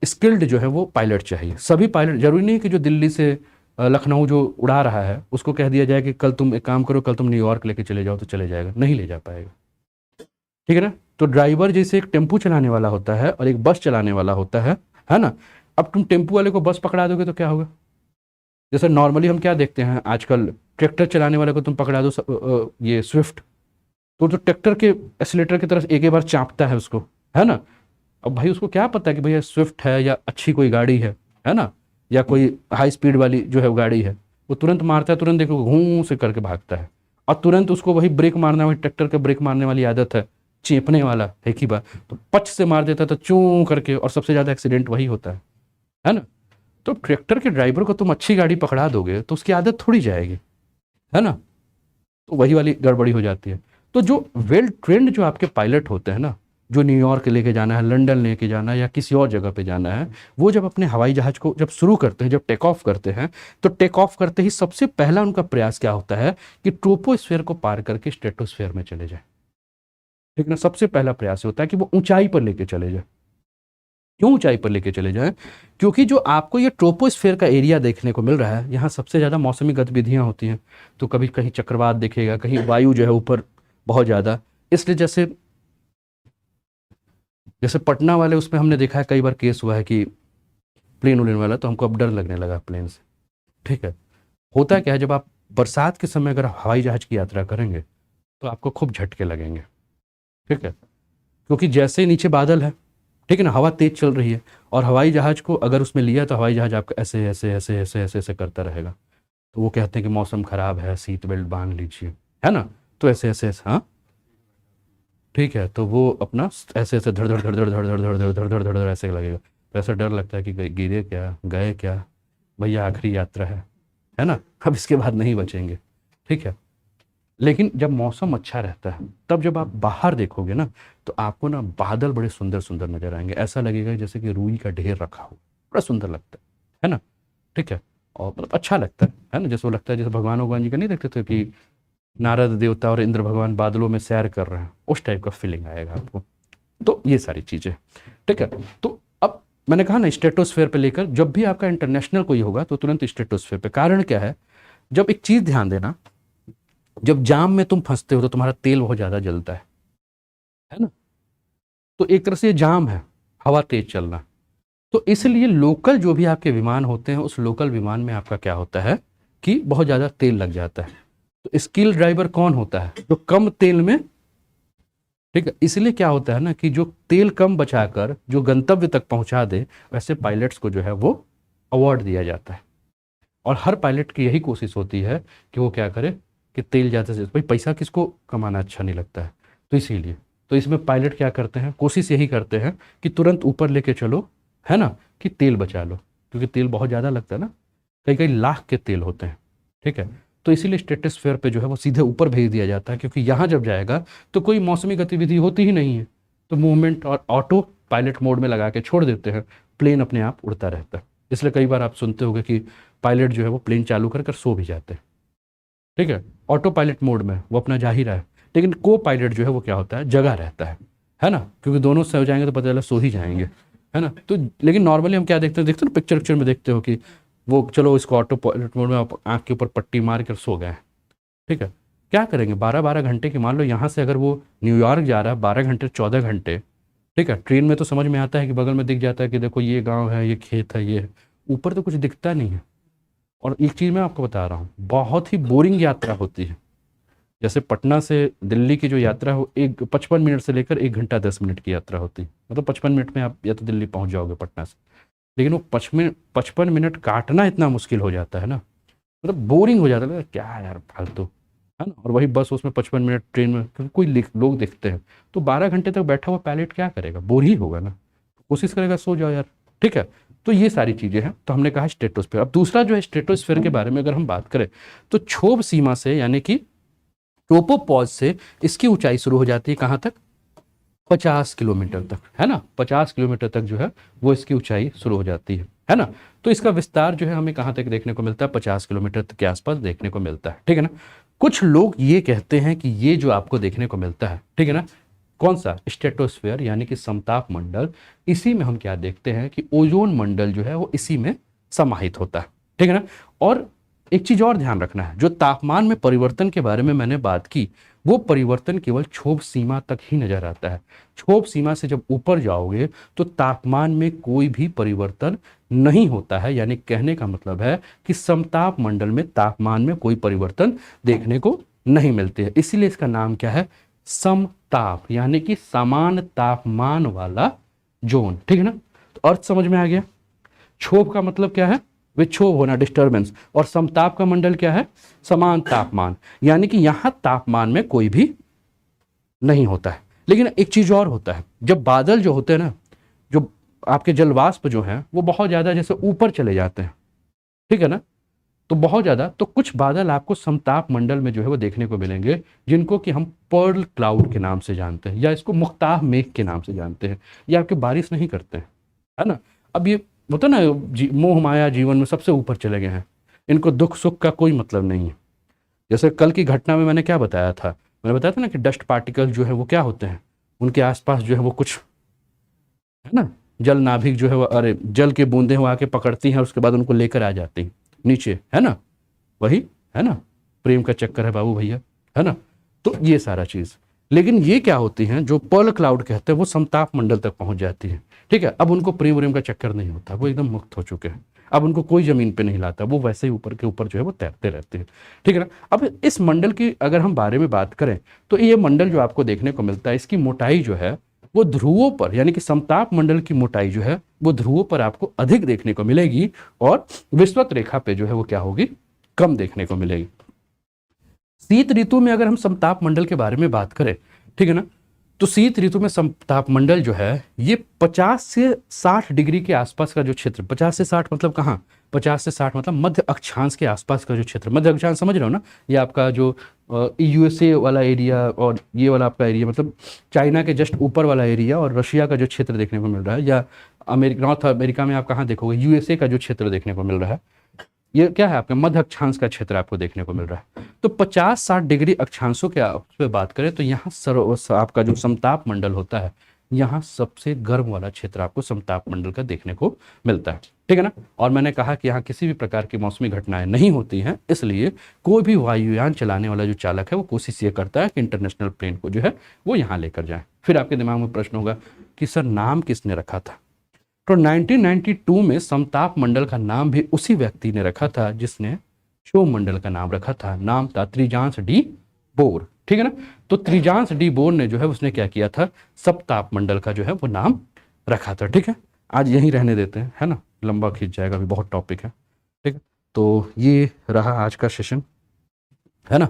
स्किल्ड जो है वो पायलट चाहिए। सभी पायलट, जरूरी नहीं कि जो दिल्ली से लखनऊ जो उड़ा रहा है उसको कह दिया जाए कि कल तुम एक काम करो, कल तुम न्यूयॉर्क लेके चले जाओ, तो चले जाएगा? नहीं ले जा पाएगा, ठीक है ना। तो ड्राइवर जैसे एक टेम्पू चलाने वाला होता है और एक बस चलाने वाला होता है ना। अब तुम टेम्पू वाले को बस पकड़ा दोगे तो क्या होगा? जैसे नॉर्मली हम क्या देखते हैं आजकल, ट्रैक्टर चलाने वाले को तुम पकड़ा दो, ये स्विफ्ट, तो ट्रैक्टर के एक्सीलेटर की तरफ एक ही बार चाँपता है उसको, है ना। अब भाई उसको क्या पता है कि भैया स्विफ्ट है या अच्छी कोई गाड़ी है ना, या कोई हाई स्पीड वाली जो है गाड़ी है, वो तुरंत मारता है, तुरंत देखो घूं से करके भागता है, और तुरंत उसको वही ब्रेक मारना, वही ट्रैक्टर के ब्रेक मारने वाली आदत है, चेपने वाला है कि बार, तो पच से मार देता है, तो चूं करके, और सबसे ज़्यादा एक्सीडेंट वही होता है ना। तो ट्रैक्टर के ड्राइवर को तुम अच्छी गाड़ी पकड़ा दोगे तो उसकी आदत थोड़ी जाएगी, है ना। तो वही वाली गड़बड़ी हो जाती है। तो जो वेल ट्रेंड जो आपके पायलट होते हैं ना, जो न्यूयॉर्क लेके जाना है, लंदन लेके जाना है, या किसी और जगह पे जाना है, वो जब अपने हवाई जहाज को जब शुरू करते हैं, जब टेक ऑफ करते हैं, तो टेक ऑफ करते ही सबसे पहला उनका प्रयास क्या होता है कि ट्रोपोस्फेयर को पार करके स्ट्रेटोस्फेयर में चले जाए, ठीक ना। सबसे पहला प्रयास होता है कि वो ऊंचाई पर लेके चले जाए। क्यों ऊंचाई पर लेके चले जाएं? क्योंकि जो आपको ये ट्रोपोस्फेयर का एरिया देखने को मिल रहा है, यहाँ सबसे ज़्यादा मौसमी गतिविधियाँ होती हैं। तो कभी कहीं चक्रवात दिखेगा, कहीं वायु जो है ऊपर बहुत ज़्यादा, इसलिए जैसे जैसे पटना वाले, उसमें हमने देखा है कई बार केस हुआ है कि प्लेन उड़ने वाला, तो हमको अब डर लगने लगा प्लेन से, ठीक है। होता क्या है, जब आप बरसात के समय अगर हवाई जहाज़ की यात्रा करेंगे तो आपको खूब झटके लगेंगे, ठीक है। क्योंकि जैसे नीचे बादल है, ठीक है ना, हवा तेज चल रही है, और हवाई जहाज को अगर उसमें लिया तो हवाई जहाज आपका ऐसे ऐसे ऐसे ऐसे ऐसे ऐसे करता रहेगा। तो वो कहते हैं कि मौसम खराब है, सीट बेल्ट बांध लीजिए, है ना। तो ऐसे ऐसे ऐसे, हाँ ठीक है, तो वो अपना ऐसे ऐसे धड़ धड़ धड़ धड़ धड़ धड़ धड़ धड़ धड़ धड़ धड़ धड़ ऐसे लगेगा। तो ऐसा डर लगता है कि गिरे क्या, गए क्या, भैया आखिरी यात्रा है ना, अब इसके बाद नहीं बचेंगे, ठीक है। लेकिन जब मौसम अच्छा रहता है, तब जब आप बाहर देखोगे ना, तो आपको ना बादल बड़े सुंदर सुंदर नजर आएंगे, ऐसा लगेगा जैसे कि रुई का ढेर रखा हो, बड़ा सुंदर लगता है ना, ठीक है। और मतलब अच्छा लगता है ना, जैसे वो लगता है जैसे भगवान जी का नहीं देखते थे कि नारद देवता और इंद्र भगवान बादलों में सैर कर रहे हैं, उस टाइप का फीलिंग आएगा आपको। तो ये सारी चीज़ें, ठीक है। तो अब मैंने कहा ना, स्ट्रेटोस्फेयर पे लेकर जब भी आपका इंटरनेशनल कोई होगा तो तुरंत स्ट्रेटोस्फेयर पे। कारण क्या है, जब एक चीज़ ध्यान देना, जब जाम में तुम फंसते हो तो तुम्हारा तेल बहुत ज़्यादा जलता है ना। तो एक तरह से ये जाम है, हवा तेज चलना। तो इसलिए लोकल जो भी आपके विमान होते हैं, उस लोकल विमान में आपका क्या होता है कि बहुत ज़्यादा तेल लग जाता है। तो स्किल ड्राइवर कौन होता है? जो कम तेल में, ठीक है, इसलिए क्या होता है ना कि जो तेल कम बचाकर जो गंतव्य तक पहुंचा दे, वैसे पायलट्स को जो है वो अवार्ड दिया जाता है। और हर पायलट की यही कोशिश होती है कि वो क्या करे कि तेल ज़्यादा से, भाई पैसा किसको कमाना अच्छा नहीं लगता है, तो इसीलिए तो इसमें पायलट क्या करते हैं, कोशिश यही करते हैं कि तुरंत ऊपर लेके चलो, है ना, कि तेल बचा लो, क्योंकि तेल बहुत ज़्यादा लगता है ना, कई कई लाख के तेल होते हैं, ठीक है। तो इसीलिए स्ट्रेटोस्फेयर पे जो है वो सीधे ऊपर भेज दिया जाता है, क्योंकि यहाँ जब जाएगा तो कोई मौसमी गतिविधि होती ही नहीं है, तो मूवमेंट और ऑटो पायलट मोड में लगा के छोड़ देते हैं, प्लेन अपने आप उड़ता रहता है। इसलिए कई बार आप सुनते होंगे कि पायलट जो है वो प्लेन चालू कर कर सो भी जाते हैं, ठीक है, ऑटो पायलट मोड में वो अपना जा ही रहा है, लेकिन को पायलट जो है वो क्या होता है, जगह रहता है ना, क्योंकि दोनों सो जाएंगे तो पता चला सो ही जाएंगे, है ना। तो लेकिन नॉर्मली हम क्या देखते हैं ना, पिक्चर में देखते हो कि वो चलो इसको ऑटो पायलट मोड में आप आँख के ऊपर पट्टी मार कर सो गए, ठीक है। क्या करेंगे 12-12 घंटे की, मान लो यहाँ से अगर वो न्यूयॉर्क जा रहा है 12 घंटे 14 घंटे, ठीक है, ट्रेन में तो समझ में आता है कि बगल में दिख जाता है कि देखो ये गांव है, ये खेत है, ये है। ऊपर तो कुछ दिखता नहीं है। और एक चीज़ मैं आपको बता रहा हूँ, बहुत ही बोरिंग यात्रा होती है। जैसे पटना से दिल्ली की जो यात्रा हो, एक 55 मिनट से लेकर 1 घंटा 10 मिनट की यात्रा होती है। मतलब 55 मिनट में आप या तो दिल्ली पहुंच जाओगे पटना से। लेकिन वो 55 मिनट काटना इतना मुश्किल हो जाता है ना, मतलब बोरिंग हो जाता है, क्या यार फालतू, है ना। और वही बस उसमें 55 मिनट, ट्रेन में क्योंकि कोई लोग दिखते हैं, तो 12 घंटे तक बैठा हुआ पायलट क्या करेगा, बोर ही होगा ना। कोशिश करेगा सो जाओ यार। ठीक है, तो ये सारी चीज़ें हैं। तो हमने कहा स्ट्रेटोस्फेयर। अब दूसरा जो है स्ट्रेटोस्फेयर के बारे में अगर हम बात करें, तो क्षोभ सीमा से यानी कि ट्रोपोपॉज से इसकी ऊंचाई शुरू हो जाती है कहाँ तक, 50 किलोमीटर तक, है ना। 50 किलोमीटर तक जो है वो इसकी ऊंचाई शुरू हो जाती है ना। तो इसका विस्तार जो है हमें कहाँ तक देखने को मिलता है, 50 किलोमीटर के आसपास देखने को मिलता है। ठीक है ना। कुछ लोग ये कहते हैं कि ये जो आपको देखने को मिलता है, ठीक है ना, कौन सा, स्ट्रेटोस्फेयर यानी कि समताप मंडल, इसी में हम क्या देखते हैं कि ओजोन मंडल जो है वो इसी में समाहित होता है। ठीक है ना। और एक चीज और ध्यान रखना है, जो तापमान में परिवर्तन के बारे में मैंने बात की, वो परिवर्तन केवल क्षोभ सीमा तक ही नजर आता है। क्षोभ सीमा से जब ऊपर जाओगे तो तापमान में कोई भी परिवर्तन नहीं होता है। यानी कहने का मतलब है कि समताप मंडल में तापमान में कोई परिवर्तन देखने को नहीं मिलते हैं। इसीलिए इसका नाम क्या है, समताप, यानी कि समान तापमान वाला जोन। ठीक है ना। तो अर्थ समझ में आ गया। क्षोभ का मतलब क्या है, विक्षोभ होना, डिस्टर्बेंस। और समताप का मंडल क्या है, समान तापमान, यानी कि यहां तापमान में कोई भी नहीं होता है। लेकिन एक चीज और होता है, जब बादल जो होते हैं ना, जो आपके जलवाष्प जो है वो बहुत ज्यादा जैसे ऊपर चले जाते हैं, ठीक है ना, तो बहुत ज्यादा, तो कुछ बादल आपको समताप मंडल में जो है वो देखने को मिलेंगे, जिनको कि हम पर्ल क्लाउड के नाम से जानते हैं, या इसको मुख्तार मेघ के नाम से जानते हैं। ये आपके बारिश नहीं करते हैं, है ना। अब ये होता ना, मोह माया जीवन में सबसे ऊपर चले गए हैं, इनको दुख सुख का कोई मतलब नहीं है। जैसे कल की घटना में मैंने क्या बताया था, मैंने बताया था ना कि डस्ट पार्टिकल जो है वो क्या होते हैं, उनके आसपास जो है वो कुछ, है ना, जल नाभिक जो है वो, अरे जल की बूंदें वो आके पकड़ती हैं, उसके बाद उनको लेकर आ जाती हैं नीचे, है ना, वही, है ना, प्रेम का चक्कर है बाबू भैया, है ना। तो ये सारा चीज, लेकिन ये क्या होती हैं, जो पर्ल क्लाउड कहते हैं, वो समताप मंडल तक पहुंच जाती है। ठीक है, अब उनको प्रेम व्रेम का चक्कर नहीं होता, वो एकदम मुक्त हो चुके हैं। अब उनको कोई जमीन पे नहीं लाता, वो वैसे ही ऊपर के ऊपर जो है वो तैरते रहते हैं। ठीक है ना। अब इस मंडल की अगर हम बारे में बात करें, तो ये मंडल जो आपको देखने को मिलता है, इसकी मोटाई जो है वो ध्रुवों पर, यानी कि समताप मंडल की मोटाई जो है वो ध्रुवों पर आपको अधिक देखने को मिलेगी, और विषुवत रेखा पे जो है वो क्या होगी, कम देखने को मिलेगी। शीत ऋतु में अगर हम समताप मंडल के बारे में बात करें, ठीक है ना, तो शीत ऋतु में समताप मंडल जो है ये 50 से 60 डिग्री के आसपास का जो क्षेत्र, 50 से 60 मतलब कहाँ, 50 से 60 मतलब मध्य अक्षांश के आसपास का जो क्षेत्र, मध्य अक्षांश समझ रहे हो ना, ये आपका जो यूएसए वाला एरिया, और ये वाला आपका एरिया मतलब चाइना के जस्ट ऊपर वाला एरिया, और रशिया का जो क्षेत्र देखने को मिल रहा है, या अमेरिका, नॉर्थ अमेरिका में आप कहाँ देखोगे, यूएसए का जो क्षेत्र देखने को मिल रहा है, ये क्या है, आपका मध्य अक्षांश का क्षेत्र आपको देखने को मिल रहा है। तो 50-60 डिग्री अक्षांशों के पे बात करें तो यहाँ आपका जो समताप मंडल होता है, यहाँ सबसे गर्म वाला क्षेत्र आपको समताप मंडल का देखने को मिलता है। ठीक है ना। और मैंने कहा कि यहाँ किसी भी प्रकार की मौसमी घटनाएं नहीं होती हैं, इसलिए कोई भी वायुयान चलाने वाला जो चालक है वो कोशिश ये करता है कि इंटरनेशनल प्लेन को जो है वो यहाँ लेकर जाए। फिर आपके दिमाग में प्रश्न होगा कि सर नाम किसने रखा था, तो 1992 में समताप मंडल का नाम भी उसी व्यक्ति ने रखा था जिसने क्षोभ मंडल का नाम रखा था। नाम था त्रिजांश डी बोर। ठीक है ना। तो त्रिजांश डी बोर ने जो है उसने क्या किया था, समताप मंडल का जो है वो नाम रखा था। ठीक है, आज यहीं रहने देते हैं, है ना, लंबा खींच जाएगा, अभी बहुत टॉपिक है। ठीक है, तो ये रहा आज का सेशन, है ना।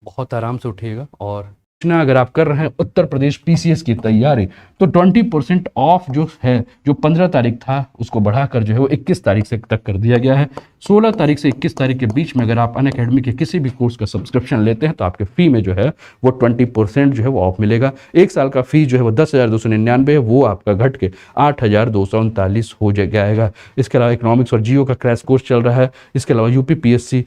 बहुत आराम से उठिएगा। और अगर आप कर रहे हैं उत्तर प्रदेश पीसीएस की तैयारी, तो 20% ऑफ जो है, जो 15 तारीख था उसको बढ़ाकर जो है वो 21 तारीख से तक कर दिया गया है। 16 तारीख से 21 तारीख के बीच में अगर आप अनअकैडमी के किसी भी कोर्स का सब्सक्रिप्शन लेते हैं तो आपके फी में जो है वो 20% जो है वो ऑफ मिलेगा। एक साल का फी जो है वो 10,299 है, वो आपका घट के 8,239 हो जाएगा। इसके अलावा इकोनॉमिक्स और जियो का क्रैश कोर्स चल रहा है। इसके अलावा यूपी पीएससी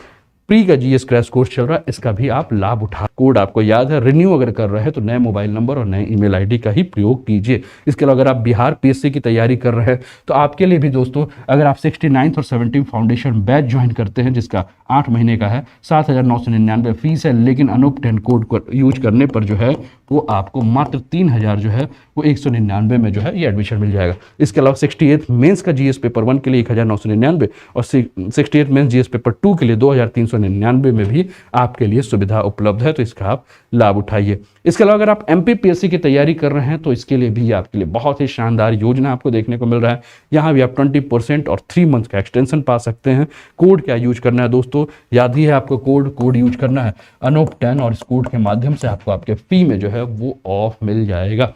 प्री का जीएस क्रैश कोर्स चल रहा है, इसका भी आप लाभ उठा। कोड आपको याद है, रिन्यू अगर कर रहे हैं तो नए मोबाइल नंबर और नए ईमेल आईडी का ही प्रयोग कीजिए। इसके अलावा अगर आप बिहार पीएससी की तैयारी कर रहे हैं तो आपके लिए भी दोस्तों, अगर आप 69th और 17th फाउंडेशन बैच ज्वाइन करते हैं जिसका 8 महीने का है, 7,999 फीस है, लेकिन अनूप 10 कोड को यूज करने पर जो है वो आपको मात्र 3,000 जो है वो 199 में जो है ये एडमिशन मिल जाएगा। इसके अलावा 68th मेंस का जीएस पेपर 1 के लिए 1,999 और 68th मेंस जीएस पेपर 2 के लिए 2,399 में भी आपके लिए सुविधा उपलब्ध है, तो इसका आप लाभ उठाइए। इसके अलावा अगर आप एमपीपीएससी की तैयारी कर रहे हैं तो इसके लिए भी आपके लिए बहुत ही शानदार योजना आपको देखने को मिल रहा है। यहाँ भी आप 20% और 3 मंथ का एक्सटेंशन पा सकते हैं। कोड क्या यूज करना है दोस्तों, याद ही है आपको, कोड यूज करना है अनूप 10 और इस कोड के माध्यम से आपको आपके फी में जो है वो ऑफ मिल जाएगा।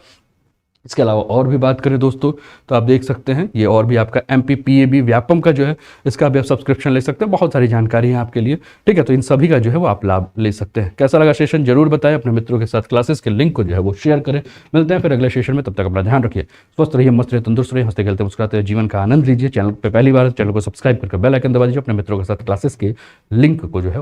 इसके अलावा और भी बात करें दोस्तों तो आप देख सकते हैं ये और भी आपका एमपीपीएबी व्यापम का जो है इसका भी आप सब्सक्रिप्शन ले सकते हैं, बहुत सारी जानकारी है आपके लिए, ठीक है। तो इन सभी का जो है वो आप लाभ ले सकते हैं। कैसा लगा सेशन जरूर बताएं, अपने मित्रों के साथ क्लासेस के लिंक को जो है वो शेयर करें। मिलते हैं फिर अगले सेशन में, तब तक अपना ध्यान रखिए, स्वस्थ रहिए, मस्त रहिए, तंदुरुस्त रहिए, हंसते खेलते मुस्कुराते जीवन का आनंद लीजिए। चैनल पर पहली बार चैनल को सब्सक्राइब करके बेल आइकन दबा दीजिए, अपने मित्रों के साथ क्लासेस के लिंक को जो है